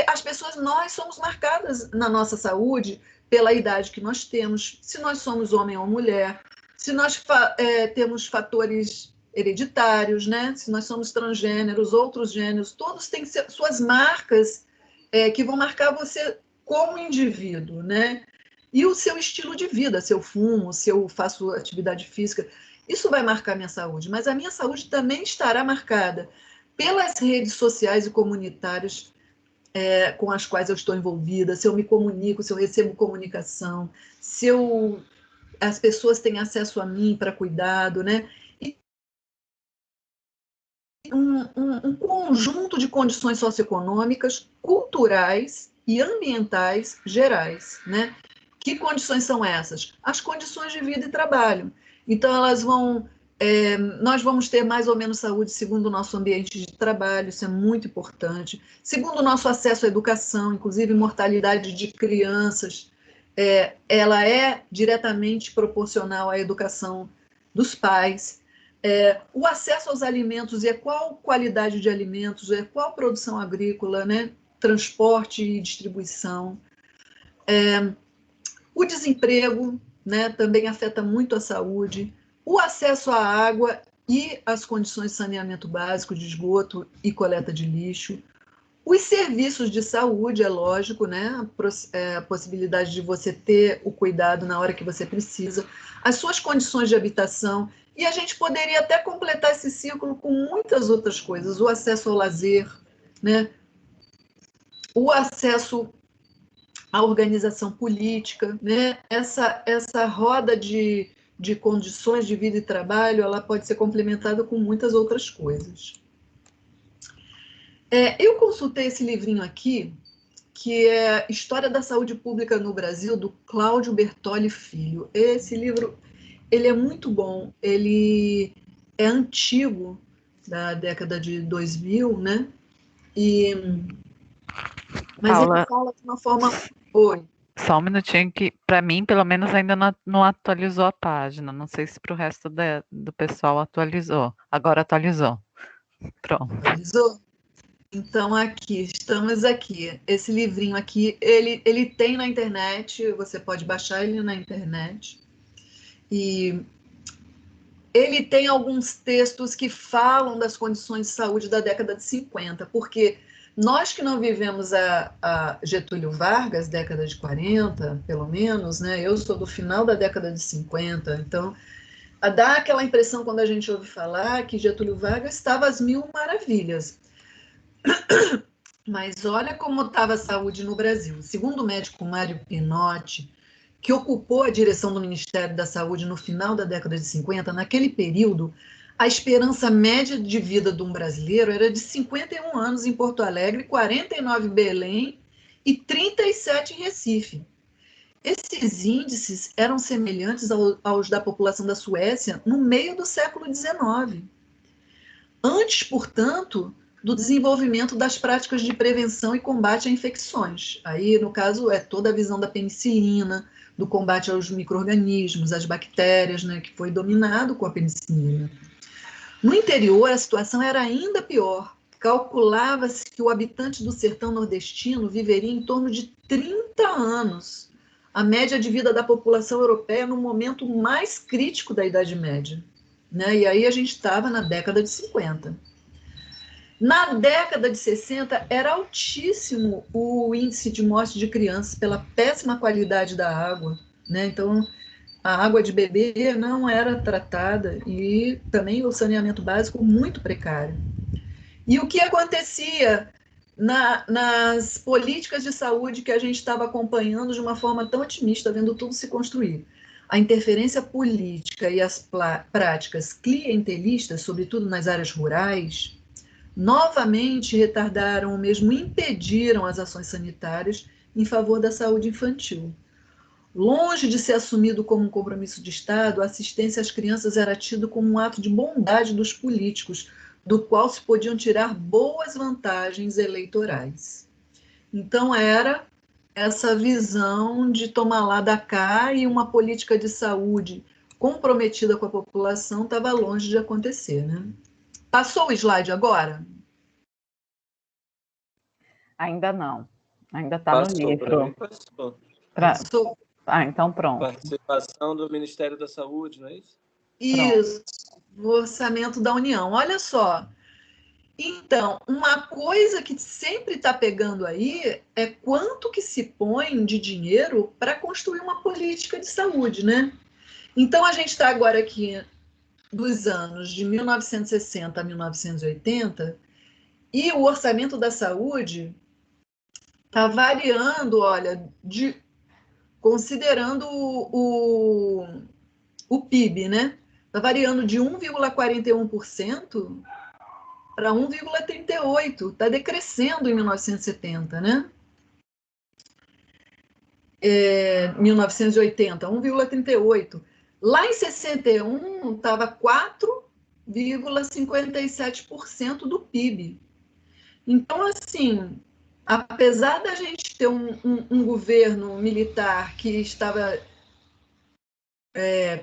as pessoas, nós somos marcadas na nossa saúde pela idade que nós temos, se nós somos homem ou mulher, se nós temos fatores hereditários, né? Se nós somos transgêneros, outros gêneros, todos têm suas marcas que vão marcar você como indivíduo, né? E o seu estilo de vida, se eu fumo, se eu faço atividade física, isso vai marcar minha saúde, mas a minha saúde também estará marcada pelas redes sociais e comunitárias com as quais eu estou envolvida, se eu me comunico, se eu recebo comunicação, se as pessoas têm acesso a mim para cuidado, né? E um conjunto de condições socioeconômicas, culturais e ambientais gerais, né? Que condições são essas? As condições de vida e trabalho. Então, nós vamos ter mais ou menos saúde segundo o nosso ambiente de trabalho, isso é muito importante. Segundo o nosso acesso à educação, inclusive mortalidade de crianças, ela é diretamente proporcional à educação dos pais. O acesso aos alimentos e a qual qualidade de alimentos, qual produção agrícola, né? Transporte e distribuição. O desemprego, né, também afeta muito a saúde, o acesso à água e as condições de saneamento básico, de esgoto e coleta de lixo, os serviços de saúde, é lógico, né, a possibilidade de você ter o cuidado na hora que você precisa, as suas condições de habitação, e a gente poderia até completar esse ciclo com muitas outras coisas, o acesso ao lazer, né, o acesso à organização política, né, essa roda de condições de vida e trabalho, ela pode ser complementada com muitas outras coisas. Eu consultei esse livrinho aqui, que é História da Saúde Pública no Brasil, do Cláudio Bertoli Filho. Esse livro, ele é muito bom, ele é antigo, da década de 2000, né? Mas Paula, ele fala de uma forma... Oi. só um minutinho que, para mim, pelo menos, ainda não atualizou a página. Não sei se para o resto do pessoal atualizou. Agora atualizou. Pronto. Atualizou? Então, estamos aqui. Esse livrinho aqui, ele tem na internet, você pode baixar ele na internet. E ele tem alguns textos que falam das condições de saúde da década de 50, porque nós que não vivemos a Getúlio Vargas, década de 40, pelo menos, né? Eu sou do final da década de 50, então dá aquela impressão quando a gente ouve falar que Getúlio Vargas estava às mil maravilhas. Mas olha como estava a saúde no Brasil. Segundo o médico Mário Pinotti, que ocupou a direção do Ministério da Saúde no final da década de 50, naquele período, a esperança média de vida de um brasileiro era de 51 anos em Porto Alegre, 49 em Belém e 37 em Recife. Esses índices eram semelhantes aos da população da Suécia no meio do século XIX. Antes, portanto, do desenvolvimento das práticas de prevenção e combate a infecções. Aí, no caso, é toda a visão da penicilina, do combate aos micro-organismos, às bactérias, né, que foi dominado com a penicilina. No interior, a situação era ainda pior. Calculava-se que o habitante do sertão nordestino viveria em torno de 30 anos, a média de vida da população europeia no momento mais crítico da Idade Média. Né? E aí a gente estava na década de 50. Na década de 60, era altíssimo o índice de morte de crianças pela péssima qualidade da água, né? Então, a água de beber não era tratada e também o saneamento básico muito precário. E o que acontecia nas políticas de saúde que a gente estava acompanhando de uma forma tão otimista, vendo tudo se construir? A interferência política e as práticas clientelistas, sobretudo nas áreas rurais, novamente retardaram ou mesmo impediram as ações sanitárias em favor da saúde infantil. Longe de ser assumido como um compromisso de Estado, a assistência às crianças era tido como um ato de bondade dos políticos, do qual se podiam tirar boas vantagens eleitorais. Então era essa visão de tomar lá da cá, e uma política de saúde comprometida com a população estava longe de acontecer, né? Passou o slide agora? Ainda não. Ainda está no livro. Passou. Então pronto. Participação do Ministério da Saúde, não é isso? Isso, no orçamento da União. Olha só. Então, uma coisa que sempre está pegando aí é quanto que se põe de dinheiro para construir uma política de saúde, né? Então, a gente está agora aqui dos anos de 1960 a 1980, e o orçamento da saúde está variando, olha, considerando o PIB, né? Está variando de 1,41% para 1,38%. Está decrescendo em 1970, né? 1980, 1,38%. Lá em 61, estava 4,57% do PIB. Então, assim, apesar da gente ter um governo militar que estava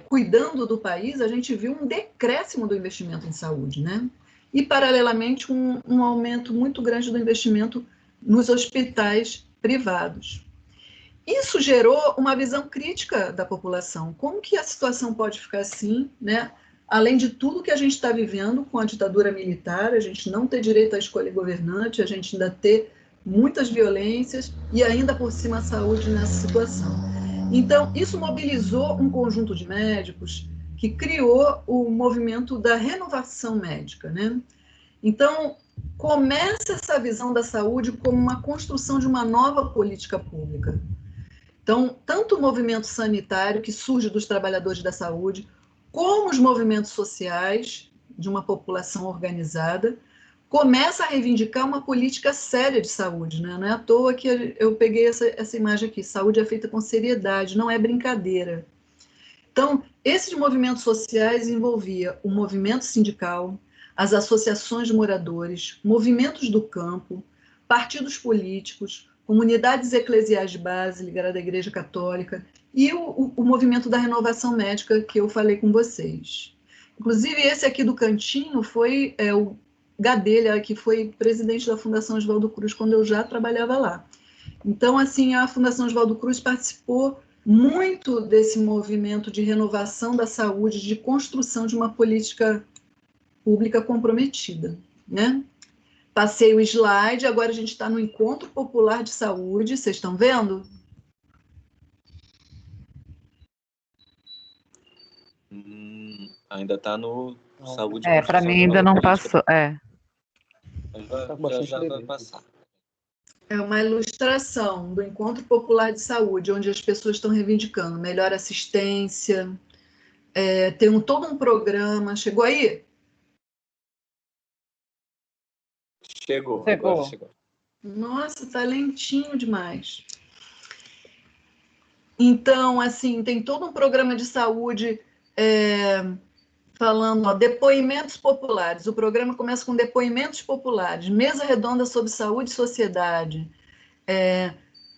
cuidando do país, a gente viu um decréscimo do investimento em saúde, né? E, paralelamente, um aumento muito grande do investimento nos hospitais privados. isso gerou uma visão crítica da população. Como que a situação pode ficar assim, né? Além de tudo que a gente está vivendo com a ditadura militar, a gente não ter direito à escolha governante, a gente ainda ter muitas violências e ainda por cima a saúde nessa situação. Então, isso mobilizou um conjunto de médicos que criou o movimento da renovação médica, né? Então, começa essa visão da saúde como uma construção de uma nova política pública. Então, tanto o movimento sanitário, que surge dos trabalhadores da saúde, como os movimentos sociais de uma população organizada, começa a reivindicar uma política séria de saúde, né? Não é à toa que eu peguei essa imagem aqui, saúde é feita com seriedade, não é brincadeira. Então, esses movimentos sociais envolviam o movimento sindical, as associações de moradores, movimentos do campo, partidos políticos, comunidades eclesiais de base ligadas à Igreja Católica e o movimento da renovação médica que eu falei com vocês. Inclusive, esse aqui do cantinho foi o Gadelha, que foi presidente da Fundação Oswaldo Cruz quando eu já trabalhava lá. Então, assim, a Fundação Oswaldo Cruz participou muito desse movimento de renovação da saúde, de construção de uma política pública comprometida, né? Passei o slide, agora a gente está no Encontro Popular de Saúde, vocês estão vendo? Ainda está no saúde. Para mim ainda não passou. Já vai passar. É uma ilustração do Encontro Popular de Saúde, onde as pessoas estão reivindicando melhor assistência, tem todo um programa. Chegou aí? Chegou. Nossa, tá lentinho demais. Então, assim, tem todo um programa de saúde falando, depoimentos populares. O programa começa com depoimentos populares, mesa redonda sobre saúde e sociedade,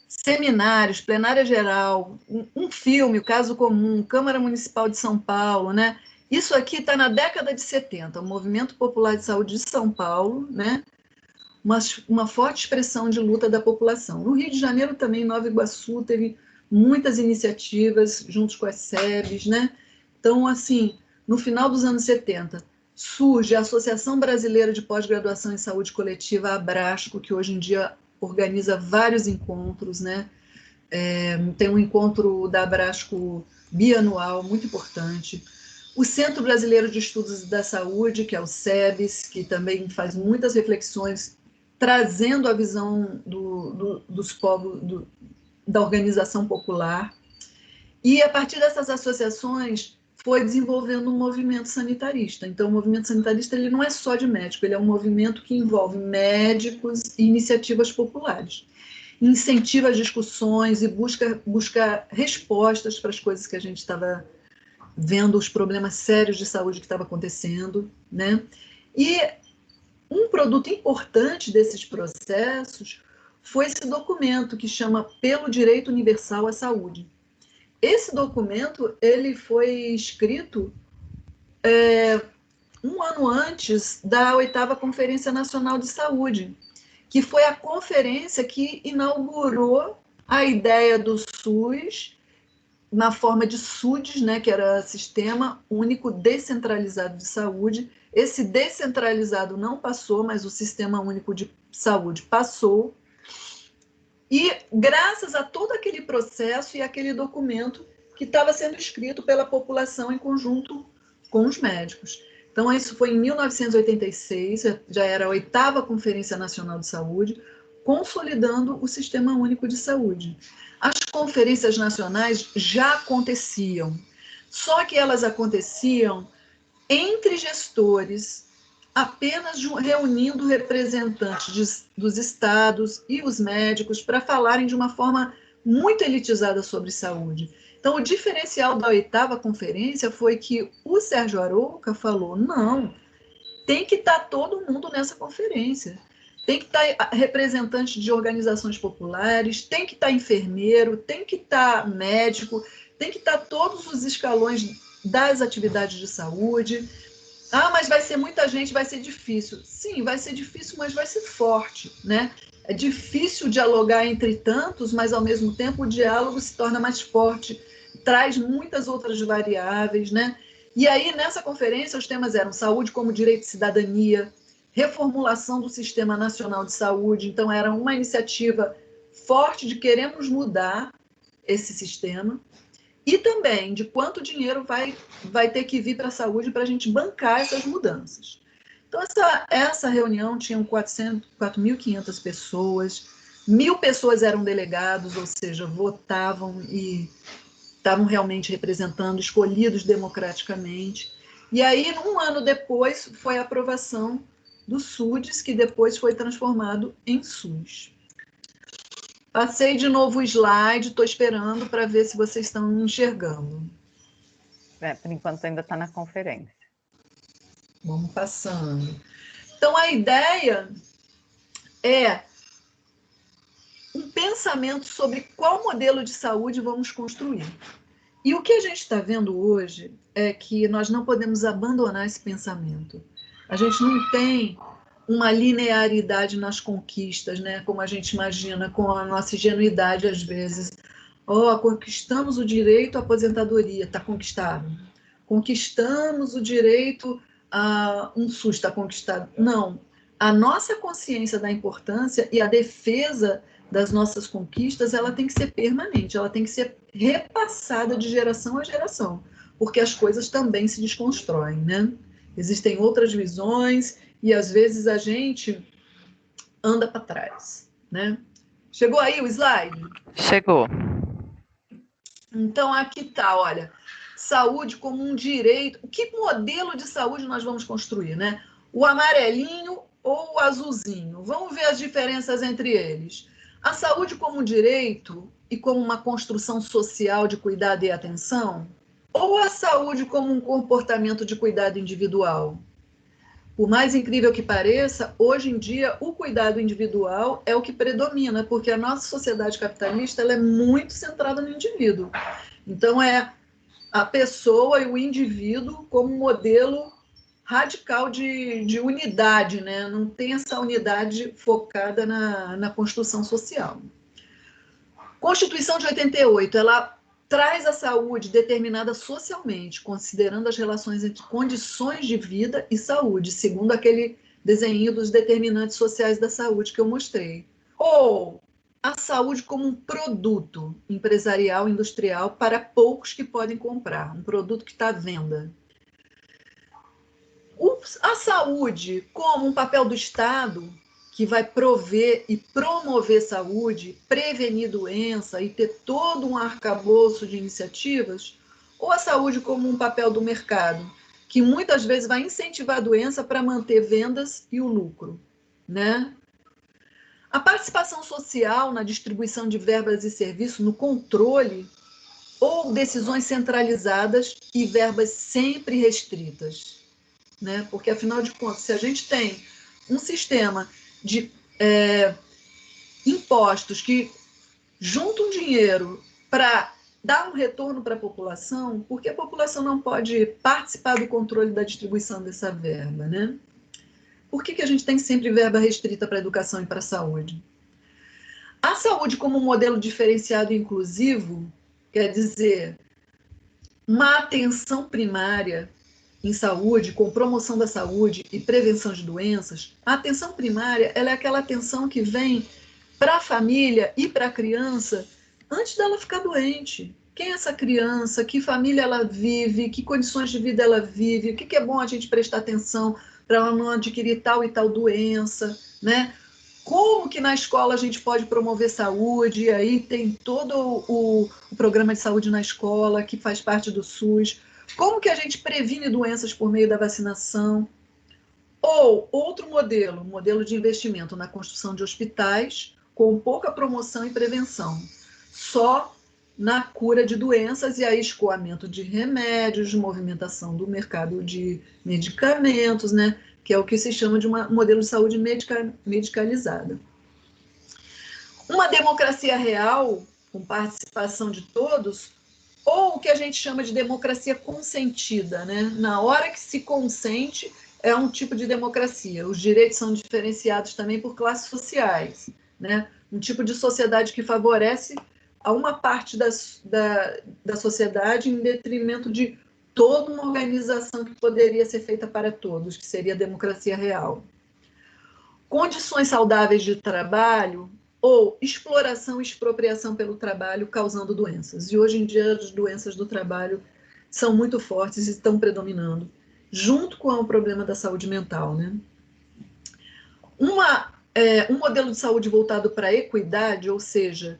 seminários, plenária geral, um filme, o Caso Comum, Câmara Municipal de São Paulo, né? Isso aqui está na década de 70, o Movimento Popular de Saúde de São Paulo, né? Uma forte expressão de luta da população. No Rio de Janeiro também, Nova Iguaçu, teve muitas iniciativas juntos com as SEBs, né? Então, assim, no final dos anos 70, surge a Associação Brasileira de Pós-Graduação em Saúde Coletiva, a Abrasco, que hoje em dia organiza vários encontros, né? Tem um encontro da Abrasco bianual, muito importante. O Centro Brasileiro de Estudos da Saúde, que é o SEBS, que também faz muitas reflexões, trazendo a visão dos povos, da organização popular. E, a partir dessas associações, foi desenvolvendo um movimento sanitarista. Então, o movimento sanitarista ele não é só de médico, ele é um movimento que envolve médicos e iniciativas populares. Incentiva as discussões e busca respostas para as coisas que a gente estava vendo, os problemas sérios de saúde que estava acontecendo, né? E um produto importante desses processos foi esse documento que chama Pelo Direito Universal à Saúde. Esse documento ele foi escrito um ano antes da 8ª Conferência Nacional de Saúde, que foi a conferência que inaugurou a ideia do SUS na forma de SUDES, né, que era Sistema Único Descentralizado de Saúde. Esse descentralizado não passou, mas o Sistema Único de Saúde passou. E graças a todo aquele processo e aquele documento que estava sendo escrito pela população em conjunto com os médicos. Então, isso foi em 1986, já era a 8ª Conferência Nacional de Saúde, consolidando o Sistema Único de Saúde. As conferências nacionais já aconteciam, só que elas aconteciam entre gestores, apenas reunindo representantes dos estados e os médicos para falarem de uma forma muito elitizada sobre saúde. Então, o diferencial da 8ª conferência foi que o Sérgio Arouca falou, não, tem que estar todo mundo nessa conferência. Tem que estar representante de organizações populares, tem que estar enfermeiro, tem que estar médico, tem que estar todos os escalões das atividades de saúde. Ah, mas vai ser muita gente, vai ser difícil. Sim, vai ser difícil, mas vai ser forte, né? É difícil dialogar entre tantos, mas, ao mesmo tempo, o diálogo se torna mais forte, traz muitas outras variáveis, né? E aí, nessa conferência, os temas eram saúde como direito de cidadania, reformulação do Sistema Nacional de Saúde. Então, era uma iniciativa forte de queremos mudar esse sistema, e também de quanto dinheiro vai ter que vir para a saúde para a gente bancar essas mudanças. Então, essa reunião tinha 4.500 pessoas, 1.000 pessoas eram delegados, ou seja, votavam e estavam realmente representando, escolhidos democraticamente. E aí, um ano depois, foi a aprovação do SUDES, que depois foi transformado em SUS. Passei de novo o slide, estou esperando para ver se vocês estão enxergando. Por enquanto ainda está na conferência. Vamos passando. Então, a ideia é um pensamento sobre qual modelo de saúde vamos construir. E o que a gente está vendo hoje é que nós não podemos abandonar esse pensamento. A gente não tem uma linearidade nas conquistas, né? Como a gente imagina, com a nossa ingenuidade, às vezes. Conquistamos o direito à aposentadoria, está conquistado. Conquistamos o direito a um SUS, está conquistado. Não. A nossa consciência da importância e a defesa das nossas conquistas, ela tem que ser permanente, ela tem que ser repassada de geração a geração, porque as coisas também se desconstroem, né? Existem outras visões e, às vezes, a gente anda para trás, né? Chegou aí o slide? Chegou. Então, aqui está, olha, saúde como um direito. Que modelo de saúde nós vamos construir, né? O amarelinho ou o azulzinho? Vamos ver as diferenças entre eles. A saúde como um direito e como uma construção social de cuidado e atenção? Ou a saúde como um comportamento de cuidado individual? Por mais incrível que pareça, hoje em dia o cuidado individual é o que predomina, porque a nossa sociedade capitalista ela é muito centrada no indivíduo. Então, é a pessoa e o indivíduo como modelo radical de unidade, né? Não tem essa unidade focada na construção social. Constituição de 88, ela traz a saúde determinada socialmente, considerando as relações entre condições de vida e saúde, segundo aquele desenho dos determinantes sociais da saúde que eu mostrei. Ou a saúde como um produto empresarial, industrial, para poucos que podem comprar, um produto que está à venda. A saúde como um papel do Estado, que vai prover e promover saúde, prevenir doença e ter todo um arcabouço de iniciativas, ou a saúde como um papel do mercado, que muitas vezes vai incentivar a doença para manter vendas e o lucro, né? A participação social na distribuição de verbas e serviços, no controle, ou decisões centralizadas e verbas sempre restritas, né? Porque, afinal de contas, se a gente tem um sistema de impostos que juntam dinheiro para dar um retorno para a população, por que a população não pode participar do controle da distribuição dessa verba, né? Por que a gente tem sempre verba restrita para a educação e para a saúde? A saúde como um modelo diferenciado e inclusivo, quer dizer, uma atenção primária em saúde, com promoção da saúde e prevenção de doenças. A atenção primária ela é aquela atenção que vem para a família e para a criança antes dela ficar doente. Quem é essa criança? Que família ela vive? Que condições de vida ela vive? O que é bom a gente prestar atenção para ela não adquirir tal e tal doença, né? Como que na escola a gente pode promover saúde? E aí tem todo o programa de saúde na escola, que faz parte do SUS. Como que a gente previne doenças por meio da vacinação? Ou outro modelo, modelo de investimento na construção de hospitais com pouca promoção e prevenção, só na cura de doenças e aí escoamento de remédios, movimentação do mercado de medicamentos, né? Que é o que se chama de um modelo de saúde medicalizada. Uma democracia real, com participação de todos, ou o que a gente chama de democracia consentida, né? Na hora que se consente, é um tipo de democracia. Os direitos são diferenciados também por classes sociais, né? Um tipo de sociedade que favorece a uma parte da sociedade em detrimento de toda uma organização que poderia ser feita para todos, que seria a democracia real. Condições saudáveis de trabalho ou exploração e expropriação pelo trabalho causando doenças. E hoje em dia as doenças do trabalho são muito fortes e estão predominando, junto com o problema da saúde mental, né? Um modelo de saúde voltado para a equidade, ou seja,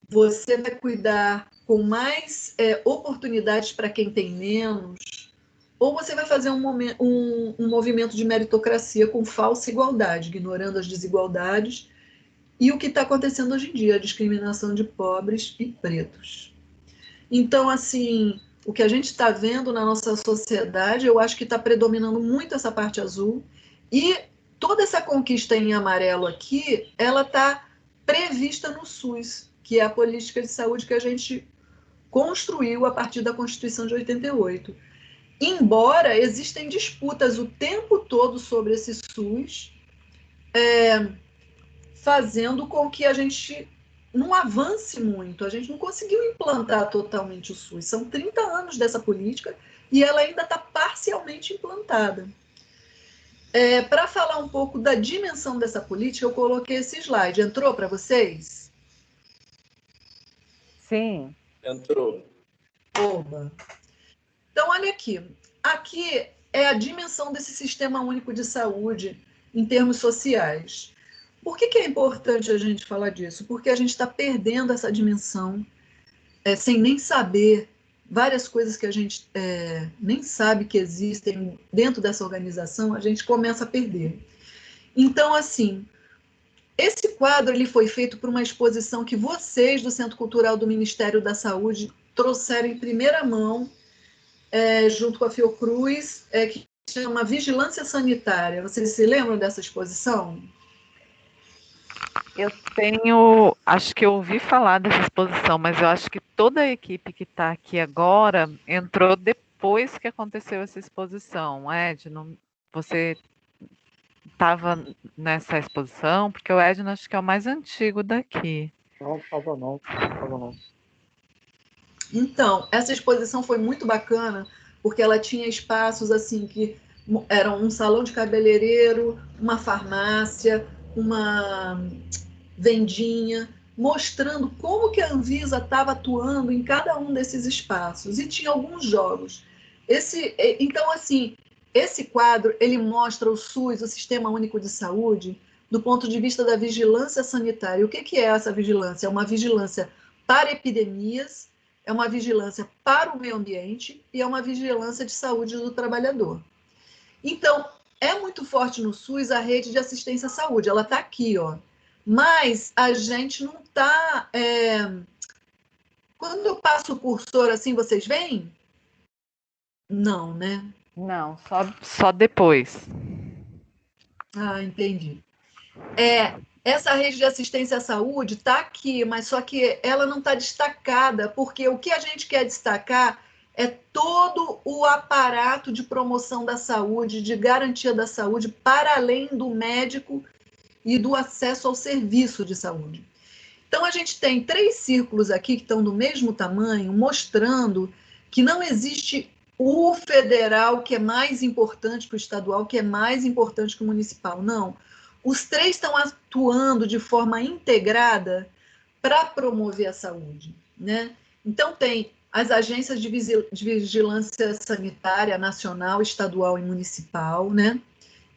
você vai cuidar com mais oportunidades para quem tem menos, ou você vai fazer um movimento de meritocracia com falsa igualdade, ignorando as desigualdades e o que está acontecendo hoje em dia, a discriminação de pobres e pretos. Então, assim, o que a gente está vendo na nossa sociedade, eu acho que está predominando muito essa parte azul, e toda essa conquista em amarelo aqui, ela está prevista no SUS, que é a política de saúde que a gente construiu a partir da Constituição de 88. Embora existem disputas o tempo todo sobre esse SUS, fazendo com que a gente não avance muito, a gente não conseguiu implantar totalmente o SUS. São 30 anos dessa política e ela ainda está parcialmente implantada. Para falar um pouco da dimensão dessa política, eu coloquei esse slide. Entrou para vocês? Sim. Entrou. Oba! Então, olha aqui. Aqui é a dimensão desse sistema único de saúde em termos sociais. Por que é importante a gente falar disso? Porque a gente está perdendo essa dimensão, sem nem saber várias coisas que a gente nem sabe que existem dentro dessa organização, a gente começa a perder. Então, assim, esse quadro ele foi feito por uma exposição que vocês, do Centro Cultural do Ministério da Saúde, trouxeram em primeira mão, junto com a Fiocruz, que chama Vigilância Sanitária. Vocês se lembram dessa exposição? Eu acho que eu ouvi falar dessa exposição, mas eu acho que toda a equipe que está aqui agora entrou depois que aconteceu essa exposição. Edno, você estava nessa exposição? Porque o Edno acho que é o mais antigo daqui. Não, estava não. Então, essa exposição foi muito bacana, porque ela tinha espaços assim que eram um salão de cabeleireiro, uma farmácia, uma vendinha, mostrando como que a Anvisa estava atuando em cada um desses espaços. E tinha alguns jogos. Então, assim, esse quadro, ele mostra o SUS, o Sistema Único de Saúde, do ponto de vista da vigilância sanitária. O que é essa vigilância? É uma vigilância para epidemias, é uma vigilância para o meio ambiente e é uma vigilância de saúde do trabalhador. Então, é muito forte no SUS a rede de assistência à saúde, ela está aqui, ó. Mas a gente não está... Quando eu passo o cursor assim, vocês veem? Não, né? Não, só depois. Ah, entendi. Essa rede de assistência à saúde está aqui, mas só que ela não está destacada, porque o que a gente quer destacar é todo o aparato de promoção da saúde, de garantia da saúde, para além do médico e do acesso ao serviço de saúde. Então, a gente tem 3 círculos aqui que estão do mesmo tamanho, mostrando que não existe o federal que é mais importante que o estadual, que é mais importante que o municipal. Não. Os 3 estão atuando de forma integrada para promover a saúde, né? Então, tem as agências de vigilância sanitária nacional, estadual e municipal, né?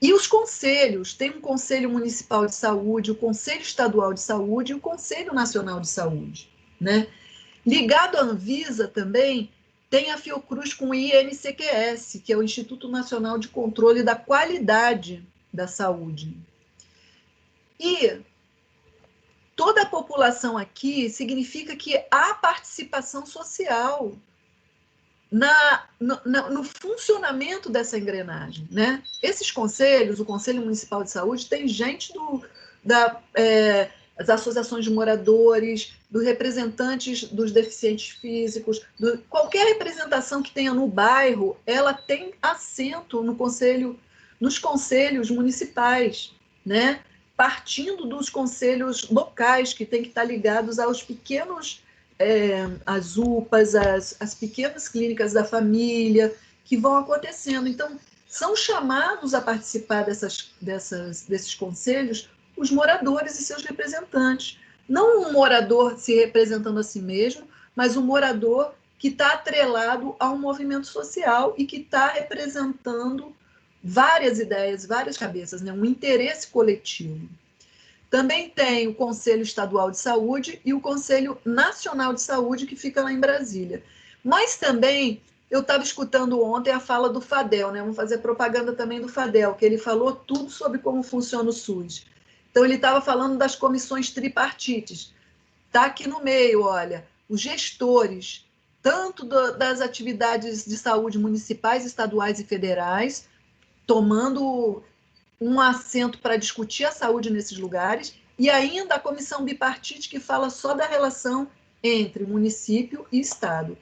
E os conselhos, tem um Conselho Municipal de Saúde, o Conselho Estadual de Saúde e o Conselho Nacional de Saúde, né? Ligado à Anvisa também, tem a Fiocruz com o INCQS, que é o Instituto Nacional de Controle da Qualidade da Saúde. E toda a população aqui significa que há participação social no funcionamento dessa engrenagem, né? Esses conselhos, o Conselho Municipal de Saúde, tem gente das associações de moradores, dos representantes dos deficientes físicos, qualquer representação que tenha no bairro, ela tem assento nos conselhos municipais, né? partindo dos conselhos locais, que tem que estar ligados aos pequenos, as UPAs, as pequenas clínicas da família, que vão acontecendo. Então, são chamados a participar desses conselhos os moradores e seus representantes. Não um morador se representando a si mesmo, mas um morador que está atrelado a um movimento social e que está representando várias ideias, várias cabeças, né? Um interesse coletivo. Também tem o Conselho Estadual de Saúde e o Conselho Nacional de Saúde, que fica lá em Brasília. Mas também, eu estava escutando ontem a fala do Fadel, né? Vamos fazer propaganda também do Fadel, que ele falou tudo sobre como funciona o SUS. Então, ele estava falando das comissões tripartites. Está aqui no meio, olha, os gestores, tanto das atividades de saúde municipais, estaduais e federais, tomando um assento para discutir a saúde nesses lugares, e ainda a comissão bipartite, que fala só da relação entre município e Estado.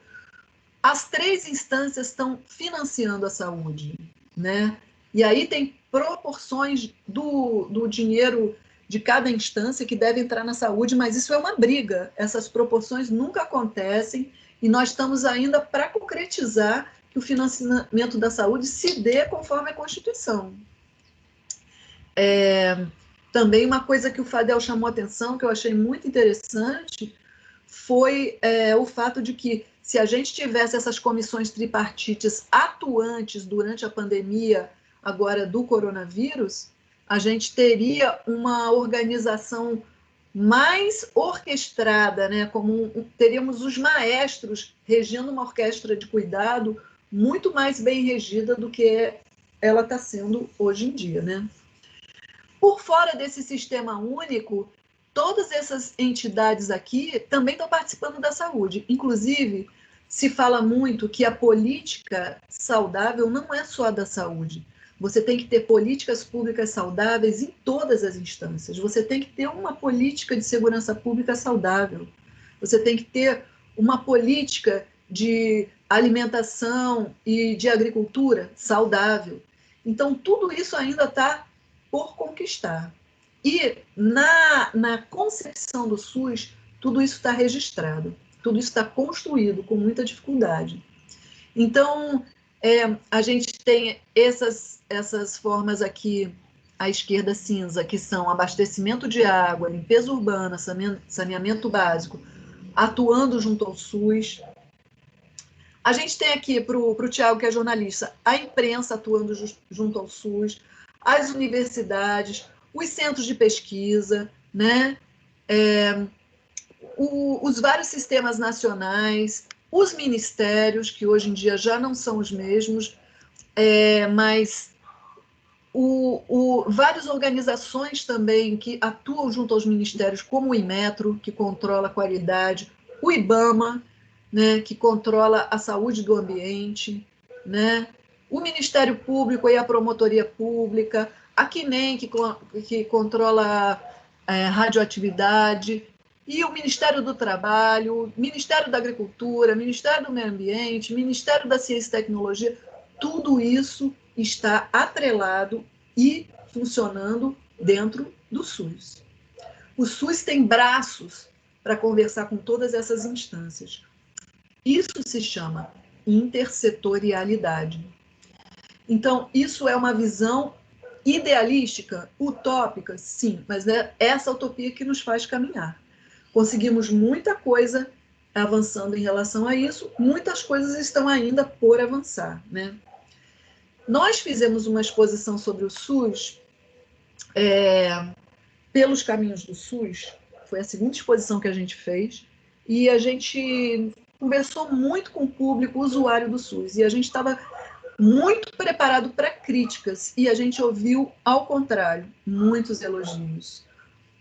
As 3 instâncias estão financiando a saúde, né? E aí tem proporções do dinheiro de cada instância que deve entrar na saúde, mas isso é uma briga. Essas proporções nunca acontecem e nós estamos ainda para concretizar que o financiamento da saúde se dê conforme a Constituição. Também uma coisa que o Fadel chamou a atenção, que eu achei muito interessante, foi o fato de que, se a gente tivesse essas comissões tripartites atuantes durante a pandemia agora do coronavírus, a gente teria uma organização mais orquestrada, né? Teríamos os maestros regendo uma orquestra de cuidado muito mais bem regida do que ela está sendo hoje em dia, né? Por fora desse sistema único, todas essas entidades aqui também estão participando da saúde. Inclusive, se fala muito que a política saudável não é só da saúde. Você tem que ter políticas públicas saudáveis em todas as instâncias. Você tem que ter uma política de segurança pública saudável. Você tem que ter uma política de alimentação e de agricultura saudável. Então, tudo isso ainda está por conquistar. E na concepção do SUS, tudo isso está registrado, tudo isso está construído com muita dificuldade. Então, a gente tem essas formas aqui, à esquerda cinza, que são abastecimento de água, limpeza urbana, saneamento básico, atuando junto ao SUS. A gente tem aqui, para o Tiago, que é jornalista, a imprensa atuando junto ao SUS, as universidades, os centros de pesquisa, né? Os vários sistemas nacionais, os ministérios, que hoje em dia já não são os mesmos, mas várias organizações também que atuam junto aos ministérios, como o Inmetro, que controla a qualidade, o IBAMA, né, que controla a saúde do ambiente, né, o Ministério Público e a Promotoria Pública, a CNEM, que controla a radioatividade, e o Ministério do Trabalho, Ministério da Agricultura, Ministério do Meio Ambiente, Ministério da Ciência e Tecnologia, tudo isso está atrelado e funcionando dentro do SUS. O SUS tem braços para conversar com todas essas instâncias. Isso se chama intersetorialidade. Então, isso é uma visão idealística, utópica, sim, mas é essa utopia que nos faz caminhar. Conseguimos muita coisa avançando em relação a isso, muitas coisas estão ainda por avançar, né? Nós fizemos uma exposição sobre o SUS, pelos caminhos do SUS, foi a segunda exposição que a gente fez, e a gente conversou muito com o público usuário do SUS, e a gente estava muito preparado para críticas, e a gente ouviu, ao contrário, muitos elogios.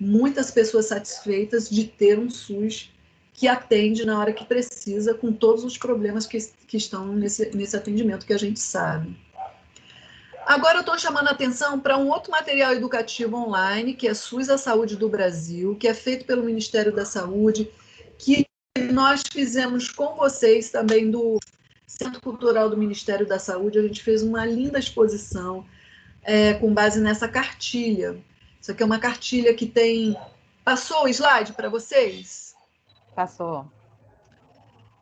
Muitas pessoas satisfeitas de ter um SUS que atende na hora que precisa, com todos os problemas que estão nesse atendimento, que a gente sabe. Agora eu estou chamando a atenção para um outro material educativo online, que é SUS a Saúde do Brasil, que é feito pelo Ministério da Saúde, que nós fizemos com vocês também do Centro Cultural do Ministério da Saúde. A gente fez uma linda exposição com base nessa cartilha. Isso aqui é uma cartilha que tem... Passou o slide para vocês? Passou.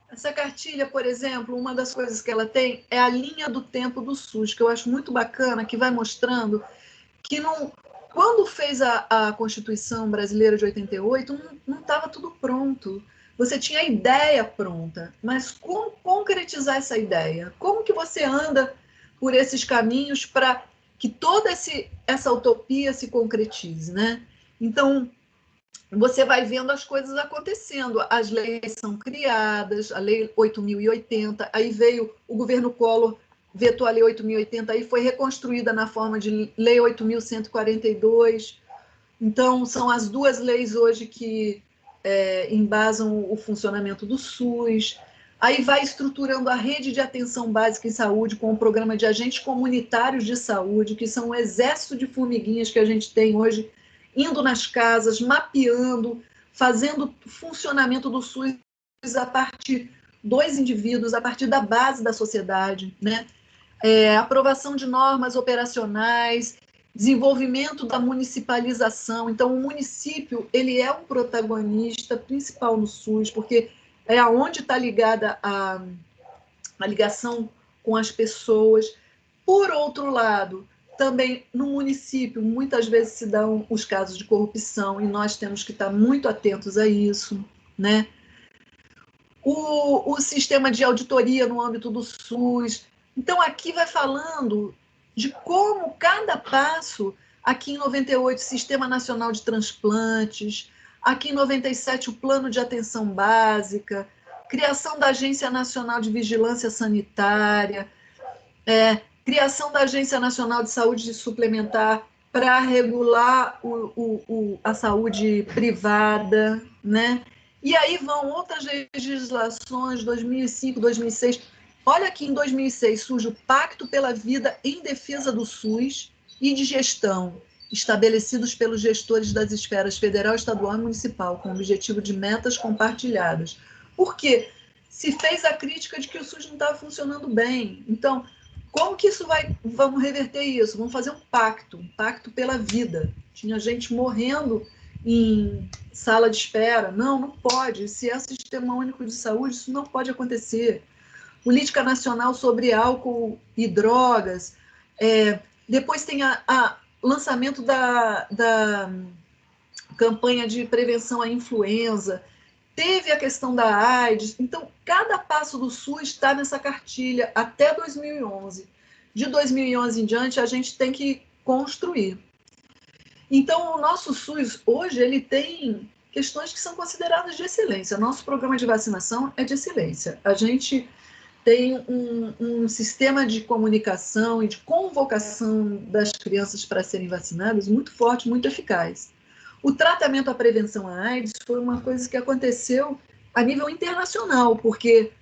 Essa cartilha, por exemplo, uma das coisas que ela tem é a linha do tempo do SUS, que eu acho muito bacana, que vai mostrando que não, quando fez a Constituição Brasileira de 88, não estava tudo pronto. Você tinha a ideia pronta, mas como concretizar essa ideia? Como que você anda por esses caminhos para que toda essa utopia se concretize, né? Então, você vai vendo as coisas acontecendo, as leis são criadas, a Lei 8.080, aí veio o governo Collor, vetou a Lei 8.080, aí foi reconstruída na forma de Lei 8.142. Então, são as duas leis hoje que embasam o funcionamento do SUS. Aí vai estruturando a rede de atenção básica em saúde com o programa de agentes comunitários de saúde, que são um exército de formiguinhas que a gente tem hoje, indo nas casas, mapeando, fazendo funcionamento do SUS a partir dos indivíduos, a partir da base da sociedade, né? Aprovação de normas operacionais, desenvolvimento da municipalização. Então, o município ele é um protagonista principal no SUS, porque é aonde está ligada a ligação com as pessoas. Por outro lado, também no município, muitas vezes se dão os casos de corrupção e nós temos que estar muito atentos a isso, né? O sistema de auditoria no âmbito do SUS. Então, aqui vai falando de como cada passo, aqui em 98, Sistema Nacional de Transplantes, aqui em 97, o Plano de Atenção Básica, criação da Agência Nacional de Vigilância Sanitária, criação da Agência Nacional de Saúde Suplementar para regular a saúde privada, né? E aí vão outras legislações, 2005, 2006. Olha que em 2006 surge o Pacto pela Vida em Defesa do SUS e de Gestão, estabelecidos pelos gestores das esferas federal, estadual e municipal, com o objetivo de metas compartilhadas. Por quê? Se fez a crítica de que o SUS não estava funcionando bem. Então, como que isso vai... Vamos reverter isso? Vamos fazer um pacto pela vida. Tinha gente morrendo em sala de espera. Não pode. Se é Sistema Único de Saúde, isso não pode acontecer. Política Nacional sobre Álcool e Drogas. Depois tem o lançamento da campanha de prevenção à influenza. Teve a questão da AIDS. Então, cada passo do SUS está nessa cartilha até 2011. De 2011 em diante, a gente tem que construir. Então, o nosso SUS, hoje, ele tem questões que são consideradas de excelência. Nosso programa de vacinação é de excelência. A gente tem um sistema de comunicação e de convocação das crianças para serem vacinadas muito forte, muito eficaz. O tratamento à prevenção à AIDS foi uma coisa que aconteceu a nível internacional, porque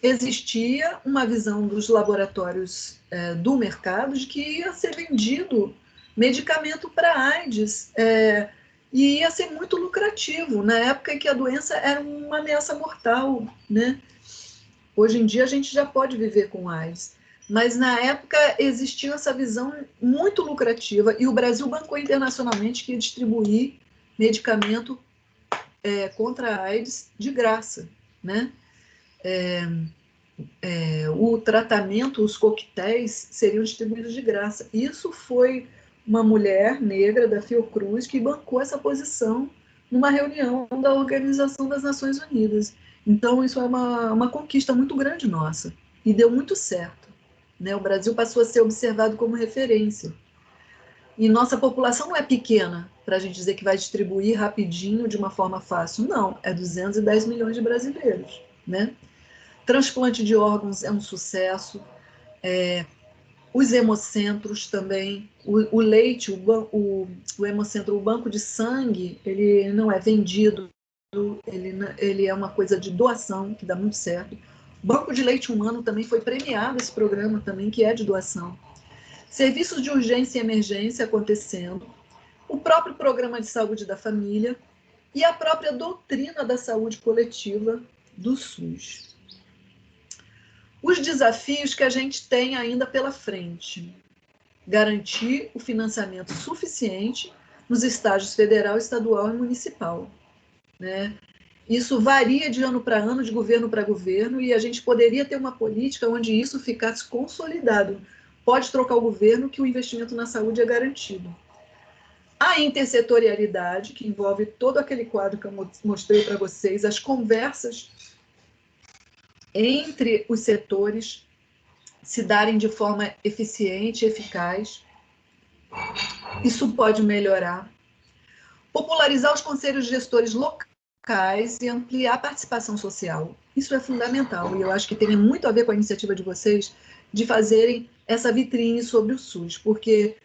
existia uma visão dos laboratórios do mercado de que ia ser vendido medicamento para AIDS e ia ser muito lucrativo, na época em que a doença era uma ameaça mortal, né? Hoje em dia a gente já pode viver com AIDS, mas na época existia essa visão muito lucrativa e o Brasil bancou internacionalmente que ia distribuir medicamento contra a AIDS de graça, né? O tratamento, os coquetéis seriam distribuídos de graça. Isso foi uma mulher negra da Fiocruz que bancou essa posição numa reunião da Organização das Nações Unidas. Então, isso é uma conquista muito grande nossa e deu muito certo, né? O Brasil passou a ser observado como referência. E nossa população não é pequena para a gente dizer que vai distribuir rapidinho de uma forma fácil. Não, é 210 milhões de brasileiros, né? Transplante de órgãos é um sucesso. Os hemocentros também, o leite, o hemocentro, o banco de sangue, ele não é vendido, ele é uma coisa de doação, que dá muito certo. O banco de leite humano também foi premiado, esse programa também, que é de doação. Serviços de urgência e emergência acontecendo, o próprio programa de saúde da família e a própria doutrina da saúde coletiva do SUS. Os desafios que a gente tem ainda pela frente: garantir o financiamento suficiente nos estágios federal, estadual e municipal, né? Isso varia de ano para ano, de governo para governo, e a gente poderia ter uma política onde isso ficasse consolidado. Pode trocar o governo que o investimento na saúde é garantido. A intersetorialidade, que envolve todo aquele quadro que eu mostrei para vocês, as conversas entre os setores se darem de forma eficiente e eficaz. Isso pode melhorar. Popularizar os conselhos gestores locais e ampliar a participação social. Isso é fundamental e eu acho que tem muito a ver com a iniciativa de vocês de fazerem essa vitrine sobre o SUS, porque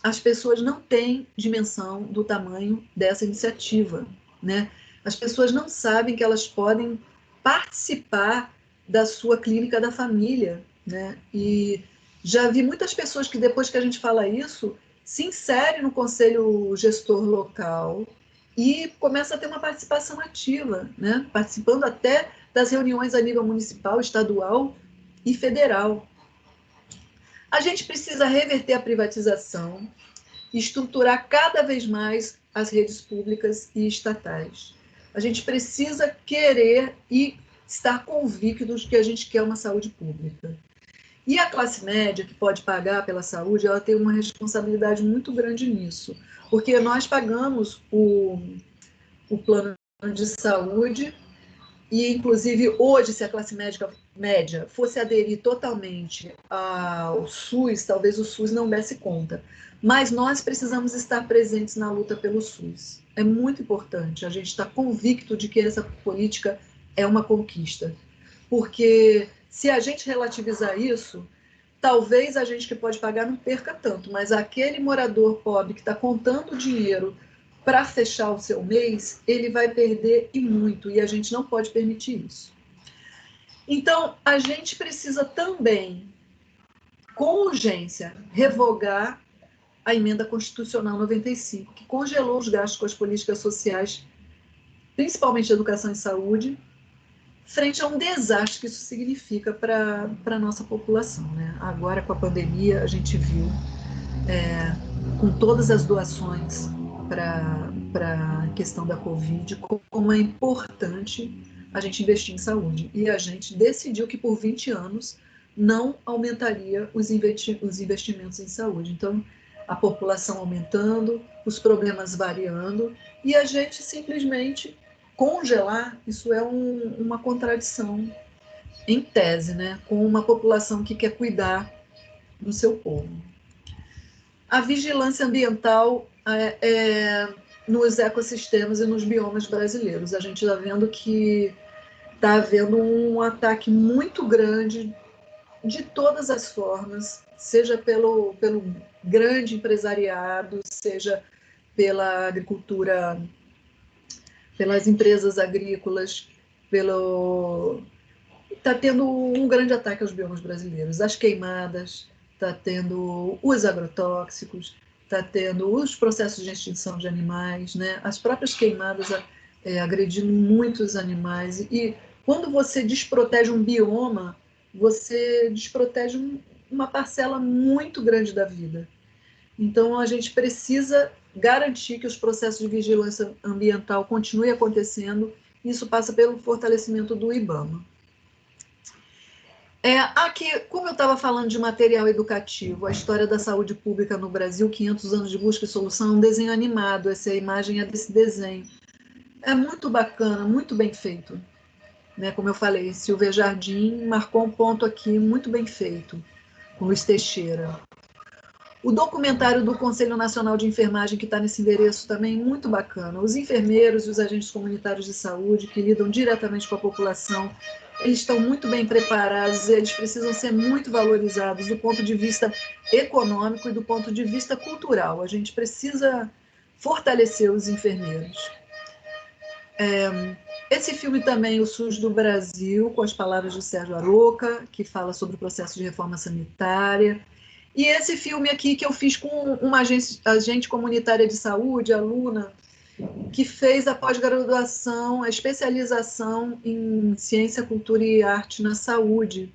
as pessoas não têm dimensão do tamanho dessa iniciativa, né? As pessoas não sabem que elas podem participar da sua clínica da família, né? E já vi muitas pessoas que depois que a gente fala isso, se inserem no conselho gestor local e começa a ter uma participação ativa, né? Participando até das reuniões a nível municipal, estadual e federal. A gente precisa reverter a privatização e estruturar cada vez mais as redes públicas e estatais. A gente precisa querer e estar convictos que a gente quer uma saúde pública. E a classe média, que pode pagar pela saúde, ela tem uma responsabilidade muito grande nisso, porque nós pagamos o plano de saúde e, inclusive, hoje, se a classe média fosse aderir totalmente ao SUS, talvez o SUS não desse conta. Mas nós precisamos estar presentes na luta pelo SUS. É muito importante a gente estar convicto de que essa política é uma conquista. Porque se a gente relativizar isso, talvez a gente que pode pagar não perca tanto, mas aquele morador pobre que está contando dinheiro para fechar o seu mês, ele vai perder e muito, e a gente não pode permitir isso. Então, a gente precisa também, com urgência, revogar a emenda constitucional 95, que congelou os gastos com as políticas sociais, principalmente educação e saúde, frente a um desastre que isso significa para a nossa população, né? Agora, com a pandemia, a gente viu, com todas as doações para a questão da Covid, como é importante a gente investir em saúde. E a gente decidiu que por 20 anos não aumentaria os investimentos em saúde. Então, a população aumentando, os problemas variando, e a gente simplesmente congelar, isso é uma contradição em tese, né, com uma população que quer cuidar do seu povo. A vigilância ambiental nos ecossistemas e nos biomas brasileiros. A gente está vendo que está havendo um ataque muito grande de todas as formas, seja pelo grande empresariado, seja pela agricultura, pelas empresas agrícolas, está tendo um grande ataque aos biomas brasileiros, as queimadas, está tendo os agrotóxicos, está tendo os processos de extinção de animais, né? As próprias queimadas agredindo muitos animais. E quando você desprotege um bioma, você desprotege uma parcela muito grande da vida. Então, a gente precisa garantir que os processos de vigilância ambiental continuem acontecendo. Isso passa pelo fortalecimento do IBAMA. Aqui, como eu estava falando de material educativo, a história da saúde pública no Brasil, 500 anos de busca e solução, um desenho animado, essa imagem é desse desenho. É muito bacana, muito bem feito. Né? Como eu falei, Silvia Jardim marcou um ponto aqui muito bem feito, com Luiz Teixeira. O documentário do Conselho Nacional de Enfermagem, que está nesse endereço também, muito bacana. Os enfermeiros e os agentes comunitários de saúde, que lidam diretamente com a população, eles estão muito bem preparados, eles precisam ser muito valorizados do ponto de vista econômico e do ponto de vista cultural. A gente precisa fortalecer os enfermeiros. Esse filme também, O SUS do Brasil, com as palavras de Sérgio Aroca, que fala sobre o processo de reforma sanitária. E esse filme aqui que eu fiz com uma agente comunitária de saúde, aluna, que fez a pós-graduação, a especialização em ciência, cultura e arte na saúde.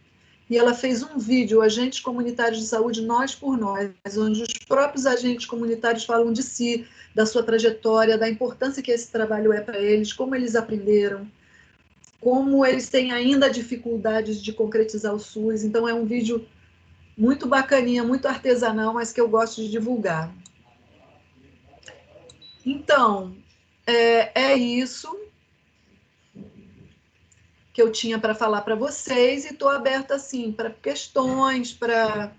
e ela fez um vídeo, Agentes Comunitários de Saúde Nós por Nós, onde os próprios agentes comunitários falam de si, da sua trajetória, da importância que esse trabalho é para eles, como eles aprenderam, como eles têm ainda dificuldades de concretizar o SUS. Então, é um vídeo muito bacaninha, muito artesanal, mas que eu gosto de divulgar. Então, é isso que eu tinha para falar para vocês, e estou aberta, assim, para questões, para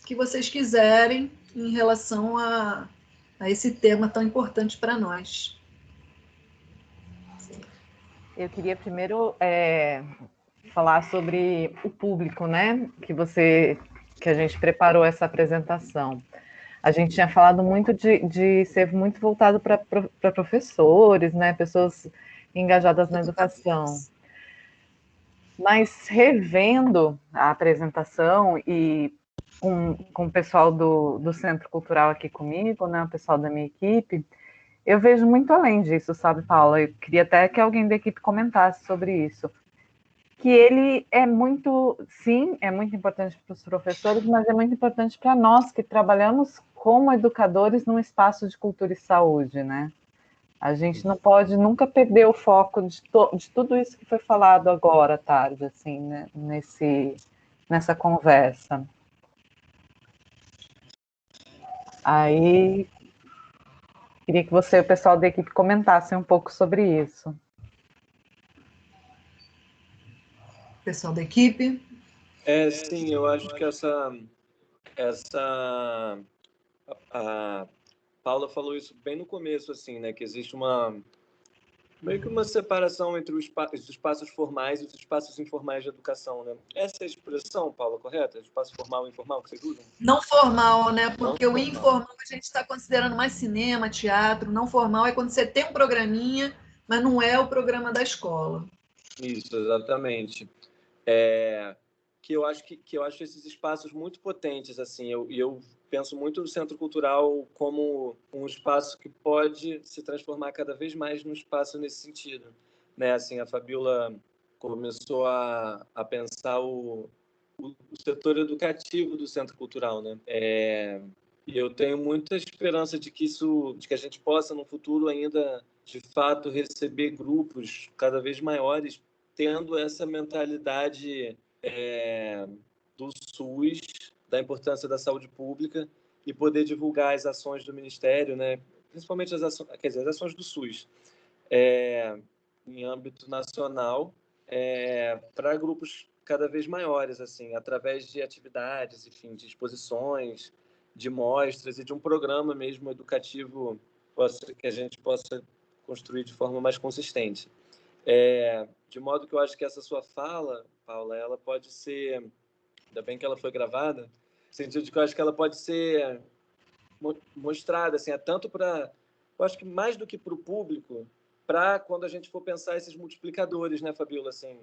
o que vocês quiserem em relação a esse tema tão importante para nós. Eu queria primeiro falar sobre o público, né? Que a gente preparou essa apresentação. A gente tinha falado muito de ser muito voltado para professores, né? Pessoas engajadas na educação. Mas revendo a apresentação e com o pessoal do Centro Cultural aqui comigo, né? O pessoal da minha equipe, eu vejo muito além disso, sabe, Paula? Eu queria até que alguém da equipe comentasse sobre isso. Que ele é muito, sim, é muito importante para os professores, mas é muito importante para nós que trabalhamos como educadores num espaço de cultura e saúde, né? A gente não pode nunca perder o foco de tudo isso que foi falado agora à tarde, assim, né? Nessa conversa. Aí, queria que o pessoal da equipe, comentasse um pouco sobre isso. Pessoal da equipe? Sim, eu acho que a Paula falou isso bem no começo, assim, né, que existe meio que uma separação entre os espaços formais e os espaços informais de educação, né? Essa é a expressão, Paula, correta? Espaço formal e informal que vocês usam? Não formal, né? Porque o informal a gente está considerando mais cinema, teatro. Não formal é quando você tem um programinha, mas não é o programa da escola. Isso, exatamente. Que eu acho esses espaços muito potentes, assim. Eu penso muito no Centro Cultural como um espaço que pode se transformar cada vez mais num espaço nesse sentido, né? Assim, a Fabiola começou a pensar o setor educativo do Centro Cultural, né? E eu tenho muita esperança de que a gente possa no futuro ainda, de fato, receber grupos cada vez maiores tendo essa mentalidade do SUS, da importância da saúde pública e poder divulgar as ações do Ministério, né? Principalmente as ações do SUS, em âmbito nacional, para grupos cada vez maiores, assim, através de atividades, enfim, de exposições, de mostras e de um programa mesmo educativo que a gente possa construir de forma mais consistente. De modo que eu acho que essa sua fala, Paula, ela pode ser, ainda bem que ela foi gravada, no sentido de que eu acho que ela pode ser mostrada, assim, tanto para, eu acho que mais do que para o público, para quando a gente for pensar esses multiplicadores, né, Fabiola, assim,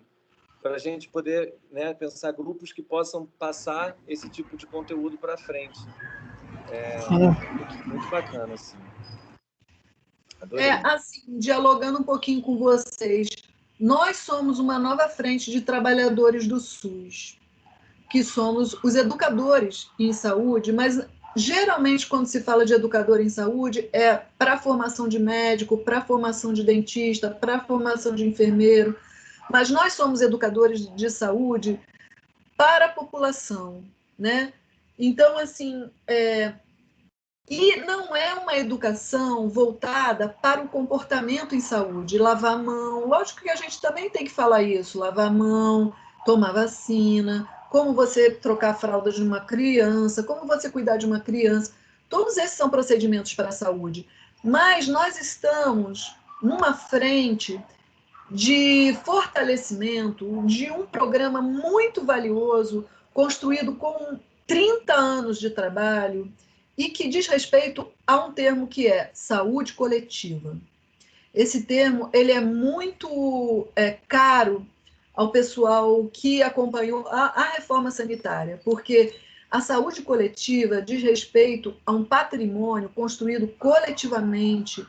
para a gente poder, né, pensar grupos que possam passar esse tipo de conteúdo para frente. Muito bacana, assim. Adorei. Assim, dialogando um pouquinho com vocês, nós somos uma nova frente de trabalhadores do SUS, que somos os educadores em saúde, mas geralmente quando se fala de educador em saúde é para a formação de médico, para a formação de dentista, para a formação de enfermeiro, mas nós somos educadores de saúde para a população, né? Então, assim, e não é uma educação voltada para o comportamento em saúde, lavar a mão. Lógico que a gente também tem que falar isso, lavar a mão, tomar vacina, como você trocar a fralda de uma criança, como você cuidar de uma criança. Todos esses são procedimentos para a saúde. Mas nós estamos numa frente de fortalecimento de um programa muito valioso, construído com 30 anos de trabalho, e que diz respeito a um termo que é saúde coletiva. Esse termo ele é muito caro ao pessoal que acompanhou a reforma sanitária, porque a saúde coletiva diz respeito a um patrimônio construído coletivamente,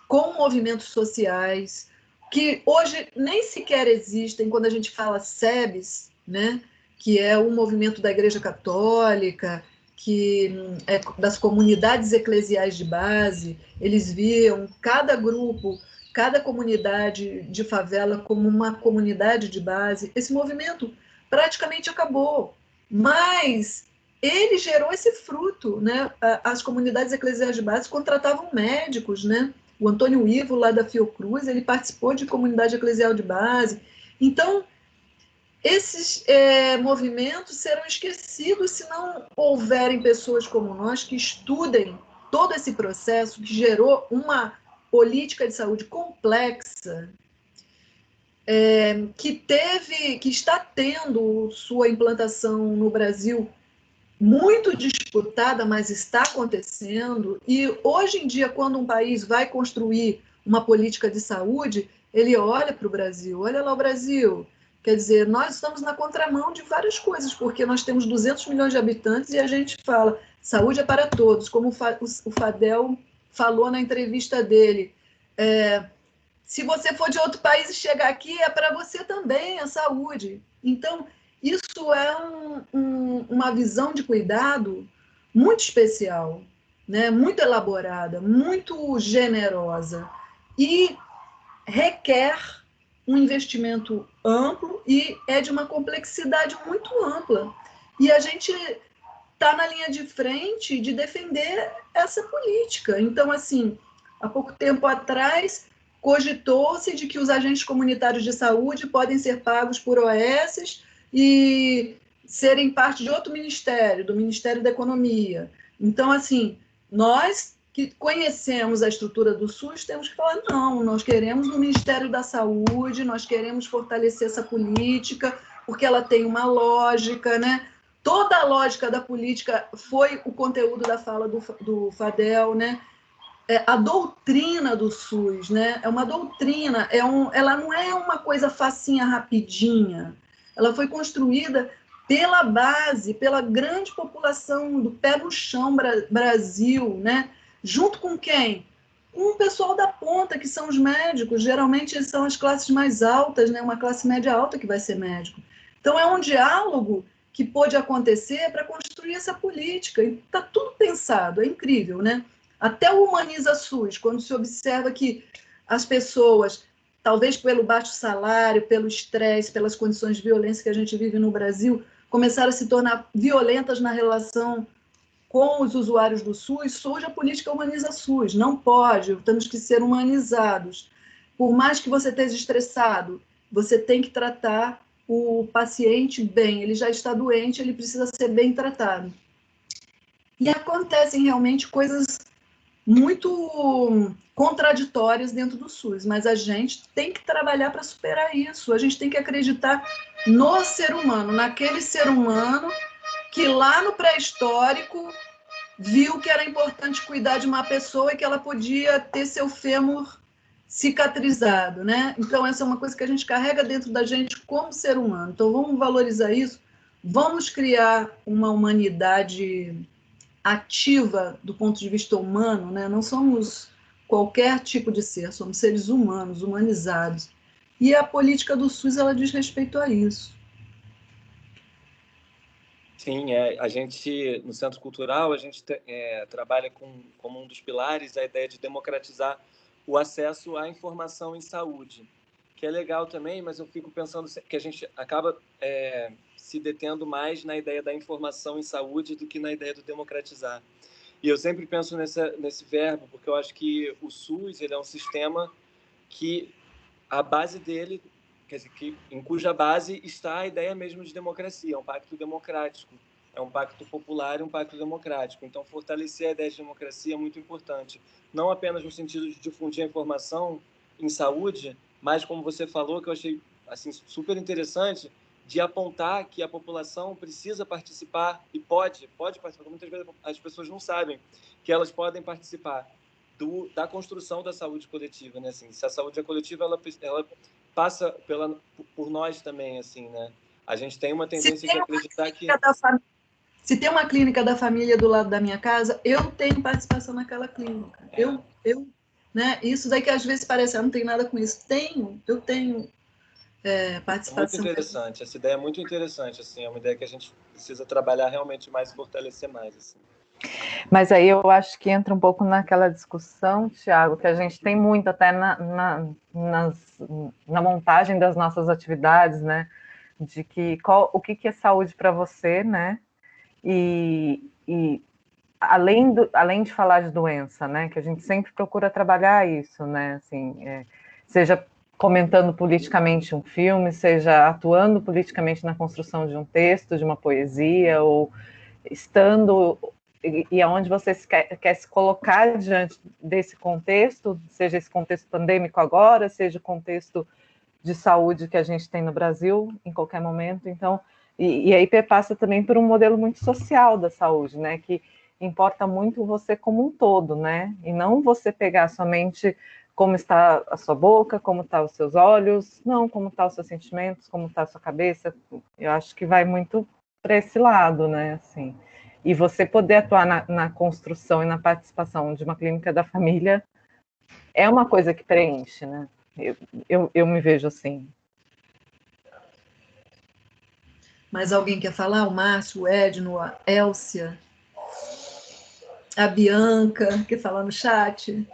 com movimentos sociais, que hoje nem sequer existem quando a gente fala SEBS, né? que é o movimento da Igreja Católica, que é das comunidades eclesiais de base. Eles viam cada grupo, cada comunidade de favela como uma comunidade de base. Esse movimento praticamente acabou, mas ele gerou esse fruto, né? As comunidades eclesiais de base contratavam médicos, né? O Antônio Ivo, lá da Fiocruz, ele participou de comunidade eclesial de base. Então, esses movimentos serão esquecidos se não houverem pessoas como nós que estudem todo esse processo que gerou uma política de saúde complexa, que está tendo sua implantação no Brasil muito disputada, mas está acontecendo. E hoje em dia, quando um país vai construir uma política de saúde, ele olha para o Brasil, olha lá o Brasil. Quer dizer, nós estamos na contramão de várias coisas, porque nós temos 200 milhões de habitantes e a gente fala, saúde é para todos, como o Fadel falou na entrevista dele. Se você for de outro país e chegar aqui, é para você também a saúde. Então, isso é uma visão de cuidado muito especial, né? Muito elaborada, muito generosa e requer um investimento amplo e é de uma complexidade muito ampla. E a gente está na linha de frente de defender essa política. Então, assim, há pouco tempo atrás, cogitou-se de que os agentes comunitários de saúde podem ser pagos por OS e serem parte de outro ministério, do Ministério da Economia. Então, assim, nós que conhecemos a estrutura do SUS, temos que falar, não, nós queremos no Ministério da Saúde, nós queremos fortalecer essa política, porque ela tem uma lógica, né? Toda a lógica da política foi o conteúdo da fala do Fadel, né? A doutrina do SUS, né? É uma doutrina, ela não é uma coisa facinha, rapidinha. Ela foi construída pela base, pela grande população do pé no chão Brasil, né? Junto com quem? Com o pessoal da ponta, que são os médicos. Geralmente são as classes mais altas, né? Uma classe média alta que vai ser médico. Então, é um diálogo que pôde acontecer para construir essa política. E está tudo pensado, é incrível, né? Até o Humaniza SUS, quando se observa que as pessoas, talvez pelo baixo salário, pelo estresse, pelas condições de violência que a gente vive no Brasil, começaram a se tornar violentas na relação com os usuários do SUS, surge a política Humaniza SUS. Não pode, temos que ser humanizados. Por mais que você esteja estressado, você tem que tratar o paciente bem. Ele já está doente, ele precisa ser bem tratado. E acontecem realmente coisas muito contraditórias dentro do SUS, mas a gente tem que trabalhar para superar isso. A gente tem que acreditar no ser humano, naquele ser humano que lá no pré-histórico viu que era importante cuidar de uma pessoa e que ela podia ter seu fêmur cicatrizado, né? Então, essa é uma coisa que a gente carrega dentro da gente como ser humano. Então, vamos valorizar isso, vamos criar uma humanidade ativa do ponto de vista humano, né? Não somos qualquer tipo de ser, somos seres humanos, humanizados. E a política do SUS, ela diz respeito a isso. Sim, a gente, no Centro Cultural, a gente trabalha como um dos pilares a ideia de democratizar o acesso à informação em saúde, que é legal também, mas eu fico pensando que a gente acaba se detendo mais na ideia da informação em saúde do que na ideia do democratizar. E eu sempre penso nesse verbo, porque eu acho que o SUS ele é um sistema que a base dele, quer dizer, em cuja base está a ideia mesmo de democracia, é um pacto democrático, é um pacto popular e um pacto democrático. Então, fortalecer a ideia de democracia é muito importante, não apenas no sentido de difundir a informação em saúde, mas, como você falou, que eu achei assim, super interessante, de apontar que a população precisa participar e pode participar. Muitas vezes as pessoas não sabem que elas podem participar da construção da saúde coletiva, né? Assim, se a saúde é coletiva, ela passa por nós também, assim, né? A gente tem uma tendência de acreditar que... Se tem uma clínica da família do lado da minha casa, eu tenho participação naquela clínica. Né? Isso daí que às vezes parece, não tem nada com isso. Eu tenho. Muito participação. interessante, essa ideia é muito interessante, assim, é uma ideia que a gente precisa trabalhar realmente mais e fortalecer mais, assim. Mas aí eu acho que entra um pouco naquela discussão, Tiago, que a gente tem muito até na montagem das nossas atividades, né? De que o que é saúde para você, né? E além de falar de doença, né? Que a gente sempre procura trabalhar isso, né? Assim, seja comentando politicamente um filme, seja atuando politicamente na construção de um texto, de uma poesia, ou estando e aonde você quer se colocar diante desse contexto, seja esse contexto pandêmico agora, seja o contexto de saúde que a gente tem no Brasil em qualquer momento. Então, e aí passa também por um modelo muito social da saúde, né? Que importa muito você como um todo, né? E não você pegar somente como está a sua boca, como estão os seus olhos, não, como estão os seus sentimentos, como está a sua cabeça. Eu acho que vai muito para esse lado, né? Assim. E você poder atuar na construção e na participação de uma clínica da família é uma coisa que preenche, né? Eu me vejo assim. Mais alguém quer falar? O Márcio, o Edno, a Élcia, a Bianca, quer falar no chat?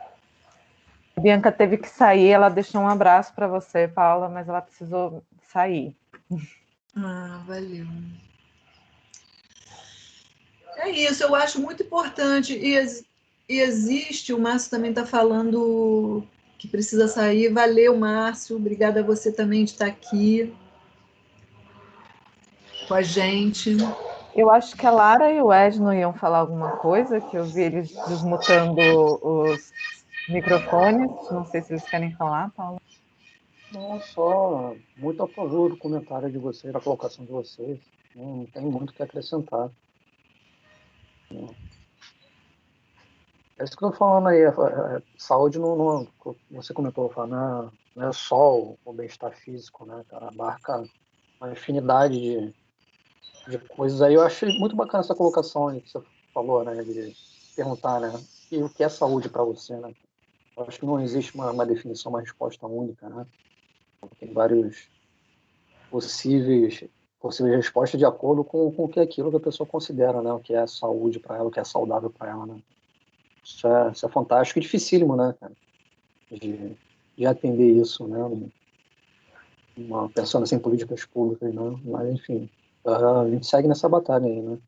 A Bianca teve que sair, ela deixou um abraço para você, Paula, mas ela precisou sair. Ah, valeu. É isso, eu acho muito importante. E existe, o Márcio também está falando que precisa sair. Valeu, Márcio. Obrigada a você também de estar aqui com a gente. Eu acho que a Lara e o Edno iam falar alguma coisa, que eu vi eles desmutando os microfones. Não sei se eles querem falar, Paula. Não, só muito a favor do comentário de vocês, da colocação de vocês. Não tem muito o que acrescentar. É isso que eu tô falando aí. Saúde não, você comentou, não é só o bem-estar físico, né? Cara? Abarca uma infinidade de coisas aí. Eu achei muito bacana essa colocação aí que você falou, né? De perguntar, né? E o que é saúde para você, né? Eu acho que não existe uma definição, uma resposta única, né? Tem vários possíveis respostas de acordo com o que é aquilo que a pessoa considera, né? O que é saúde para ela, o que é saudável para ela, né? Isso é fantástico e dificílimo, né, cara? De atender isso, né? Pensando assim, em políticas públicas, né? Mas, enfim, a gente segue nessa batalha aí, né?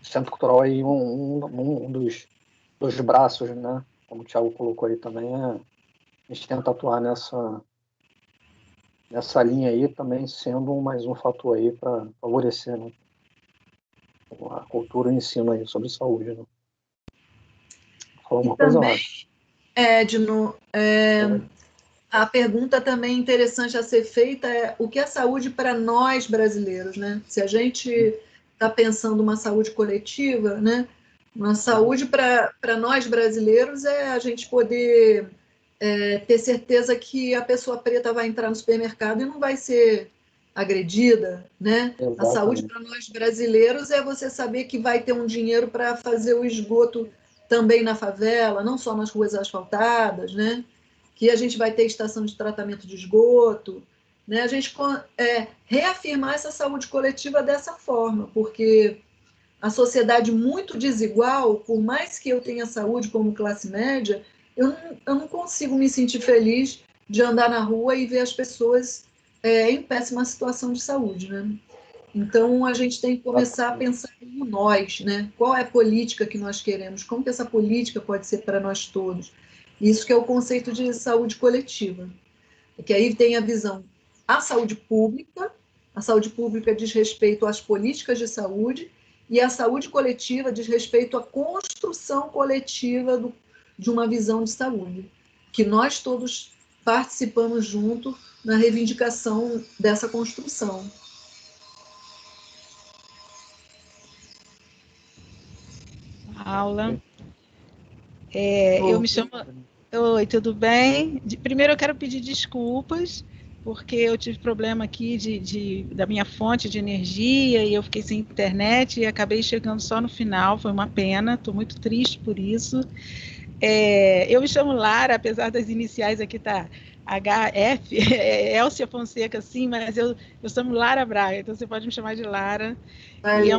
O Centro Cultural aí, um dos braços, né? Como o Thiago colocou aí também, a gente tenta atuar nessa linha aí também, sendo mais um fator aí para favorecer, né? A cultura e o ensino aí sobre saúde, né? Falar E uma coisa lá. também, Edno, a pergunta também interessante a ser feita é o que é saúde para nós brasileiros, né? Se a gente está pensando uma saúde coletiva, né? Uma saúde para nós brasileiros é a gente poder ter certeza que a pessoa preta vai entrar no supermercado e não vai ser agredida, né? Exatamente. A saúde para nós brasileiros é você saber que vai ter um dinheiro para fazer o esgoto também na favela, não só nas ruas asfaltadas, né? Que a gente vai ter estação de tratamento de esgoto, né? A gente reafirmar essa saúde coletiva dessa forma, porque a sociedade muito desigual, por mais que eu tenha saúde como classe média, eu não consigo me sentir feliz de andar na rua e ver as pessoas em péssima situação de saúde, né? Então, a gente tem que começar a pensar como nós, né? Qual é a política que nós queremos? Como que essa política pode ser para nós todos? Isso que é o conceito de saúde coletiva. Que aí tem a visão, a saúde pública diz respeito às políticas de saúde, e a saúde coletiva diz respeito à construção coletiva de uma visão de saúde, que nós todos participamos junto na reivindicação dessa construção. Paula, eu me chamo... Oi, tudo bem? Primeiro eu quero pedir desculpas, porque eu tive problema aqui da minha fonte de energia e eu fiquei sem internet e acabei chegando só no final, foi uma pena, estou muito triste por isso. Eu me chamo Lara, apesar das iniciais aqui tá HF, é Elcia Fonseca, sim, mas eu chamo Lara Braga, então você pode me chamar de Lara. E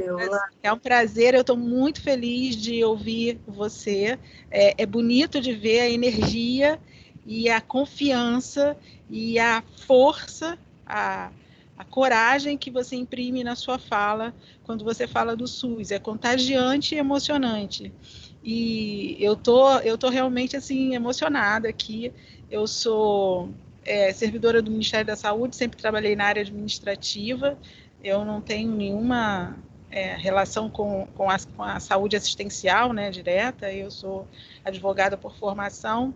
é um prazer, eu estou muito feliz de ouvir você. É bonito de ver a energia e a confiança e a força, a coragem que você imprime na sua fala quando você fala do SUS. É contagiante e emocionante. E eu tô realmente assim emocionada aqui. Eu sou servidora do Ministério da Saúde, sempre trabalhei na área administrativa. Eu não tenho nenhuma relação com a saúde assistencial, né, direta. Eu sou advogada por formação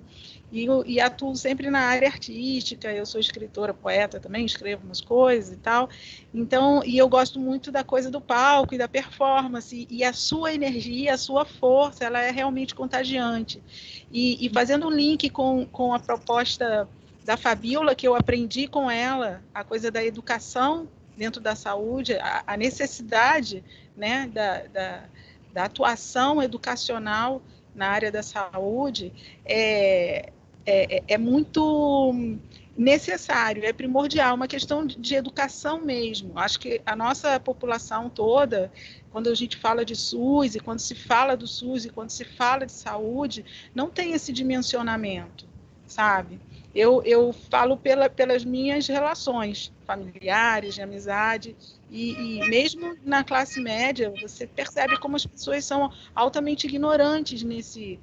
e atuo sempre na área artística. Eu sou escritora, poeta também, escrevo umas coisas e tal. Então, e eu gosto muito da coisa do palco e da performance, e a sua energia, a sua força, ela é realmente contagiante. E fazendo um link com a proposta da Fabíola, que eu aprendi com ela, a coisa da educação dentro da saúde, a necessidade, né, da atuação educacional na área da saúde, é muito necessário, é primordial, uma questão de educação mesmo. Acho que a nossa população toda, quando a gente fala de SUS, e quando se fala do SUS, e quando se fala de saúde, não tem esse dimensionamento, sabe? Eu falo pelas minhas relações familiares, de amizade, e mesmo na classe média, você percebe como as pessoas são altamente ignorantes nesse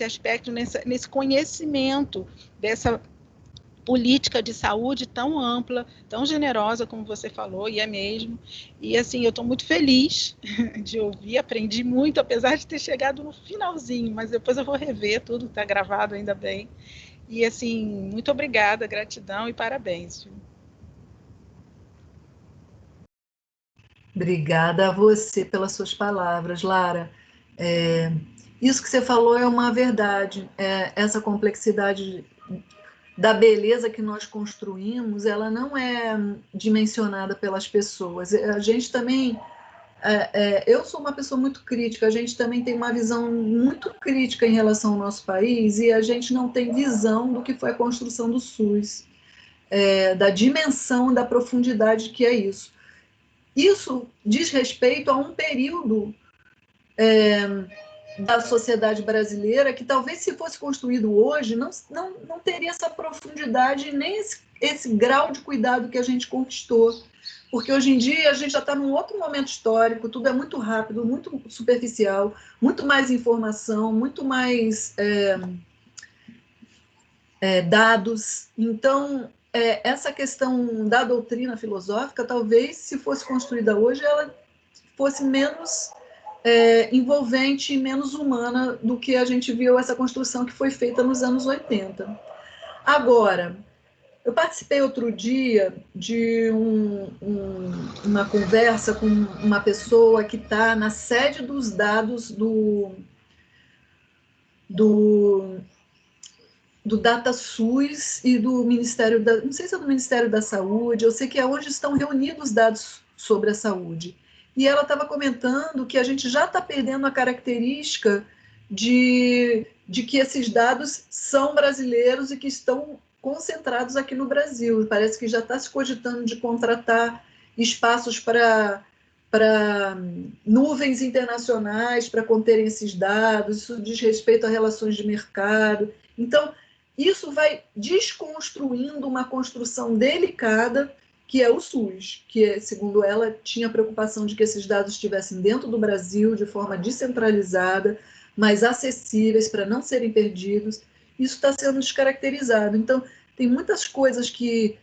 aspecto, nesse conhecimento dessa política de saúde tão ampla, tão generosa, como você falou, e é mesmo. E, assim, eu estou muito feliz de ouvir, aprendi muito, apesar de ter chegado no finalzinho, mas depois eu vou rever tudo, está gravado, ainda bem. E, assim, muito obrigada, gratidão e parabéns. Viu? Obrigada a você pelas suas palavras, Lara. Isso que você falou é uma verdade. Essa complexidade da beleza que nós construímos, ela não é dimensionada pelas pessoas. A gente também, eu sou uma pessoa muito crítica, a gente também tem uma visão muito crítica em relação ao nosso país e a gente não tem visão do que foi a construção do SUS, da dimensão, da profundidade que é isso. Isso diz respeito a um período da sociedade brasileira que talvez se fosse construído hoje não teria essa profundidade nem esse grau de cuidado que a gente conquistou, porque hoje em dia a gente já está num outro momento histórico, tudo é muito rápido, muito superficial, muito mais informação, muito mais dados. Então, essa questão da doutrina filosófica, talvez se fosse construída hoje, ela fosse menos envolvente e menos humana do que a gente viu essa construção que foi feita nos anos 80. Agora, eu participei outro dia de uma conversa com uma pessoa que está na sede dos dados do DataSUS e do Ministério não sei se é do Ministério da Saúde, eu sei que é onde estão reunidos dados sobre a saúde. E ela estava comentando que a gente já está perdendo a característica de que esses dados são brasileiros e que estão concentrados aqui no Brasil. Parece que já está se cogitando de contratar espaços para nuvens internacionais para conterem esses dados, isso diz respeito a relações de mercado. Então, isso vai desconstruindo uma construção delicada que é o SUS, que, segundo ela, tinha a preocupação de que esses dados estivessem dentro do Brasil, de forma descentralizada, mais acessíveis para não serem perdidos. Isso está sendo descaracterizado. Então, tem muitas coisas que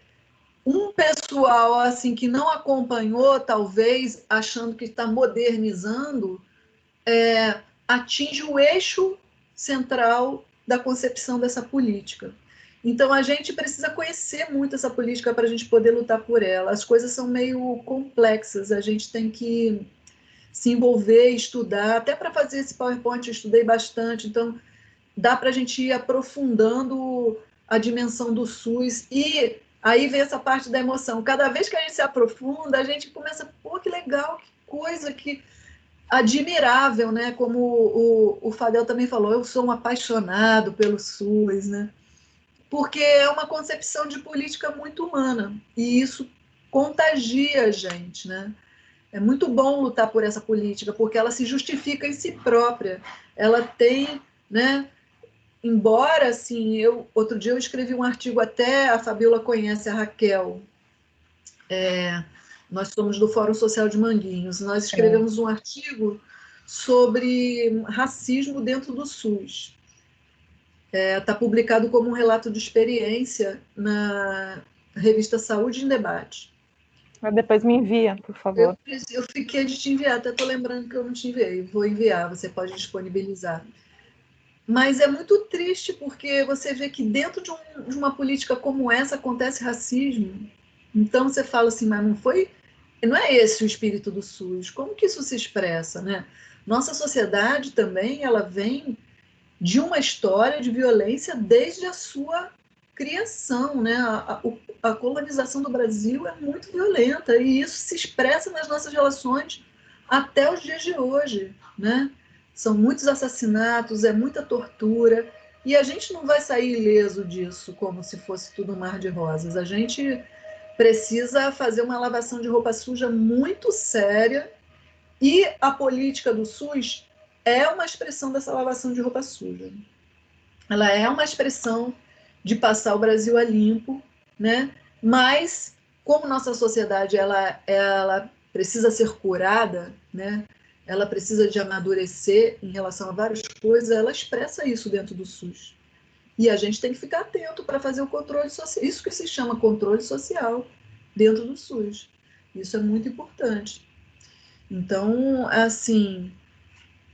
um pessoal assim que não acompanhou, talvez, achando que está modernizando, atinge o eixo central da concepção dessa política. Então, a gente precisa conhecer muito essa política para a gente poder lutar por ela. As coisas são meio complexas, a gente tem que se envolver, estudar. Até para fazer esse PowerPoint eu estudei bastante, então dá para a gente ir aprofundando a dimensão do SUS e aí vem essa parte da emoção. Cada vez que a gente se aprofunda, a gente começa, pô, que legal, que coisa, que admirável, né? Como o Fadel também falou, eu sou um apaixonado pelo SUS, né? porque é uma concepção de política muito humana, e isso contagia a gente, né? É muito bom lutar por essa política, porque ela se justifica em si própria. Ela tem, né? Embora, assim, outro dia eu escrevi um artigo, até a Fabiola conhece, a Raquel, nós somos do Fórum Social de Manguinhos, nós escrevemos um artigo sobre racismo dentro do SUS. Está publicado como um relato de experiência na revista Saúde em Debate. Mas depois me envia, por favor. Eu fiquei de te enviar, até estou lembrando que eu não te enviei. Vou enviar, você pode disponibilizar. Mas é muito triste, porque você vê que dentro de uma política como essa acontece racismo. Então você fala assim, mas não é esse o espírito do SUS. Como que isso se expressa, né? Nossa sociedade também, ela vem de uma história de violência desde a sua criação, né? A colonização do Brasil é muito violenta, e isso se expressa nas nossas relações até os dias de hoje, né? São muitos assassinatos, é muita tortura, e a gente não vai sair ileso disso como se fosse tudo um mar de rosas. A gente precisa fazer uma lavação de roupa suja muito séria, e a política do SUS é uma expressão dessa lavação de roupa suja. Ela é uma expressão de passar o Brasil a limpo, né? Mas como nossa sociedade ela precisa ser curada, né? Ela precisa de amadurecer em relação a várias coisas, ela expressa isso dentro do SUS. E a gente tem que ficar atento para fazer o controle social. Isso que se chama controle social dentro do SUS. Isso é muito importante. Então, assim,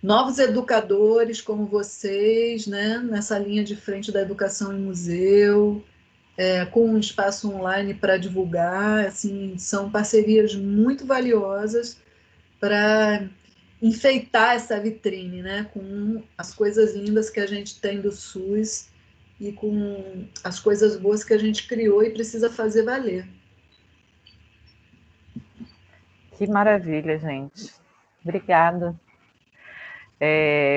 novos educadores como vocês, né, nessa linha de frente da educação em museu, com um espaço online para divulgar, assim, são parcerias muito valiosas para enfeitar essa vitrine, né, com as coisas lindas que a gente tem do SUS e com as coisas boas que a gente criou e precisa fazer valer. Que maravilha, gente. Obrigada.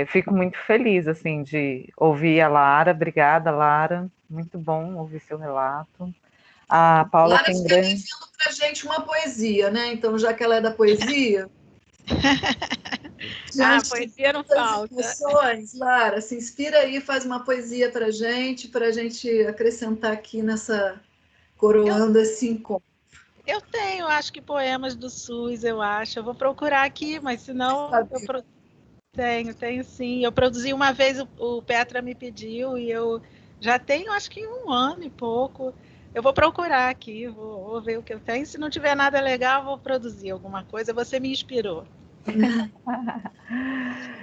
Fico muito feliz, assim, de ouvir a Lara. Obrigada, Lara. Muito bom ouvir seu relato. A Paula Lara tem fica grande... devendo para a gente uma poesia, né? Então, já que ela é da poesia... Poesia não falta. Emoções, Lara, se inspira aí, faz uma poesia para a gente acrescentar aqui nessa... coroando esse encontro. Eu tenho, acho que poemas do SUS, eu acho. Eu vou procurar aqui, mas se não, tenho sim. Eu produzi uma vez, o Petra me pediu, e eu já tenho, acho que 1 ano e pouco. Eu vou procurar aqui, vou ver o que eu tenho. Se não tiver nada legal, vou produzir alguma coisa. Você me inspirou.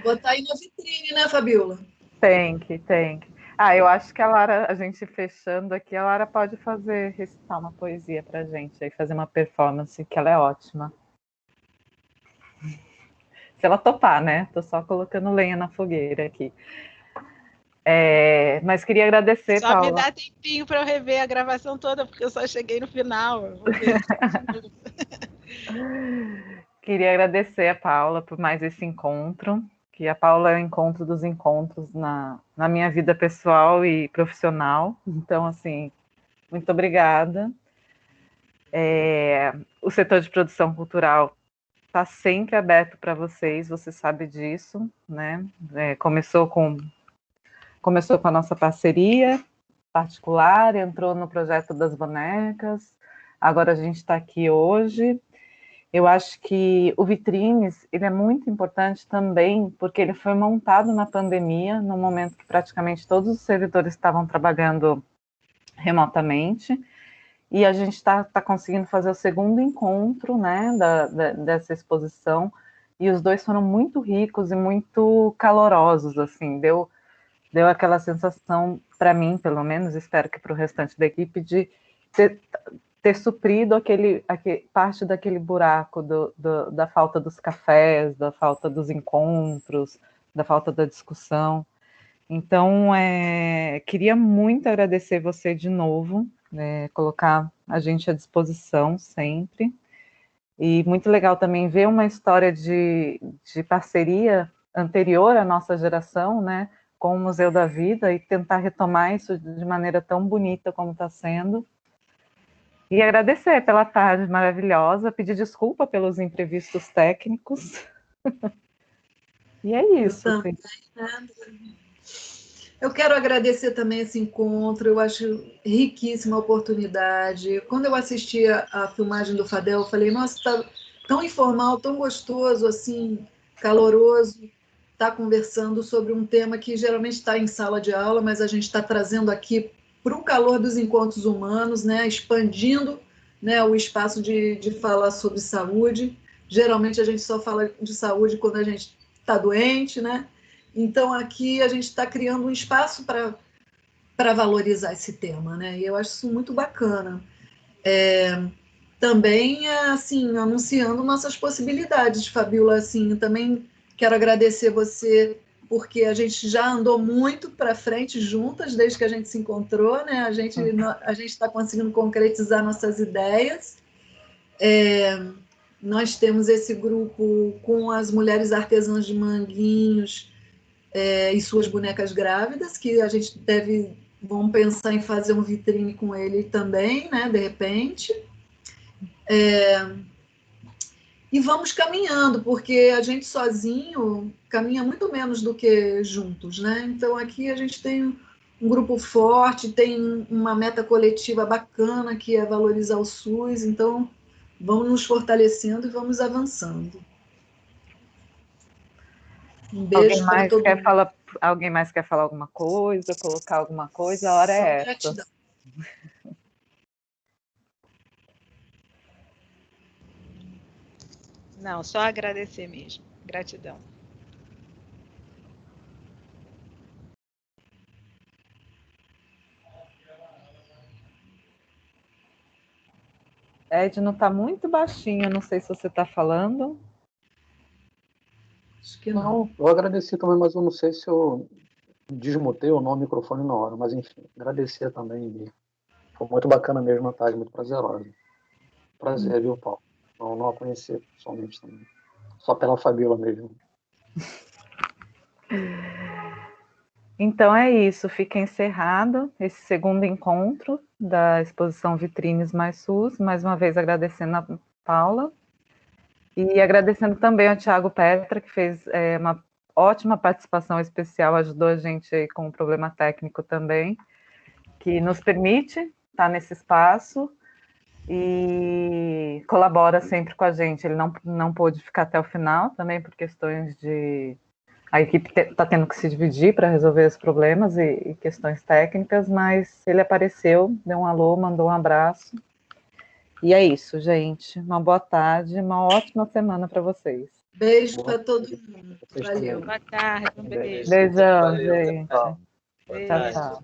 Botar aí na vitrine, né, Fabiola? Tem que. Eu acho que a Lara, a gente fechando aqui, a Lara pode recitar uma poesia pra gente, aí fazer uma performance, que ela é ótima. Se ela topar, né? Tô só colocando lenha na fogueira aqui. Mas queria agradecer, só Paula. Me dá tempinho para eu rever a gravação toda, porque eu só cheguei no final. Eu vou ver. Queria agradecer a Paula por mais esse encontro, que a Paula é o encontro dos encontros na minha vida pessoal e profissional. Então, assim, muito obrigada. O setor de produção cultural está sempre aberto para vocês, você sabe disso, né? Começou com a nossa parceria particular, entrou no projeto das bonecas, agora a gente está aqui hoje. Eu acho que o Vitrines, ele é muito importante também, porque ele foi montado na pandemia, no momento que praticamente todos os servidores estavam trabalhando remotamente, e a gente está conseguindo fazer o segundo encontro, né, dessa exposição, e os dois foram muito ricos e muito calorosos, assim, deu aquela sensação, para mim, pelo menos, espero que para o restante da equipe, de ter suprido parte daquele buraco da falta dos cafés, da falta dos encontros, da falta da discussão. Então, queria muito agradecer você de novo, colocar a gente à disposição sempre. E muito legal também ver uma história de parceria anterior à nossa geração, né? com o Museu da Vida e tentar retomar isso de maneira tão bonita como está sendo. E agradecer pela tarde maravilhosa, pedir desculpa pelos imprevistos técnicos. E é isso. Eu também, né? Eu quero agradecer também esse encontro, eu acho riquíssima a oportunidade. Quando eu assisti a filmagem do Fadel, eu falei, nossa, está tão informal, tão gostoso, assim, caloroso, estar conversando sobre um tema que geralmente está em sala de aula, mas a gente está trazendo aqui para o calor dos encontros humanos, né, expandindo, né, o espaço de falar sobre saúde. Geralmente a gente só fala de saúde quando a gente está doente, né? Então, aqui a gente está criando um espaço para valorizar esse tema, né? E eu acho isso muito bacana. Também, assim, anunciando nossas possibilidades, Fabiola, assim, também quero agradecer você, porque a gente já andou muito para frente juntas, desde que a gente se encontrou, né? A gente está conseguindo concretizar nossas ideias. Nós temos esse grupo com as mulheres artesãs de Manguinhos, e suas bonecas grávidas, que a gente vamos pensar em fazer um vitrine com ele também, né, de repente. E vamos caminhando, porque a gente sozinho caminha muito menos do que juntos, né? Então aqui a gente tem um grupo forte, tem uma meta coletiva bacana, que é valorizar o SUS, então vamos nos fortalecendo e vamos avançando. Um beijo para todo mundo. Alguém mais quer falar alguma coisa, colocar alguma coisa? A hora é essa. Gratidão. Não, só agradecer mesmo. Gratidão. Edno está muito baixinho, não sei se você está falando. Acho que não. Eu agradeci também, mas eu não sei se eu desmutei ou não o microfone na hora, mas enfim, agradecer também. Foi muito bacana mesmo a tarde, muito prazerosa. Prazer, viu, Paulo? Não a conhecer pessoalmente também. Só pela Fabiola mesmo. Então é isso, fica encerrado esse segundo encontro da exposição Vitrines mais SUS, mais uma vez agradecendo a Paula e agradecendo também ao Thiago Petra, que fez uma ótima participação especial, ajudou a gente aí com o problema técnico também, que nos permite estar nesse espaço e colabora sempre com a gente. Ele não pôde ficar até o final, também por questões de... A equipe está tendo que se dividir para resolver os problemas e questões técnicas, mas ele apareceu, deu um alô, mandou um abraço. E é isso, gente. Uma boa tarde, uma ótima semana para vocês. Beijo para todo mundo. Valeu. Boa tarde, um beijo. Beijão, Valeu, gente. tchau. Tchau, tchau.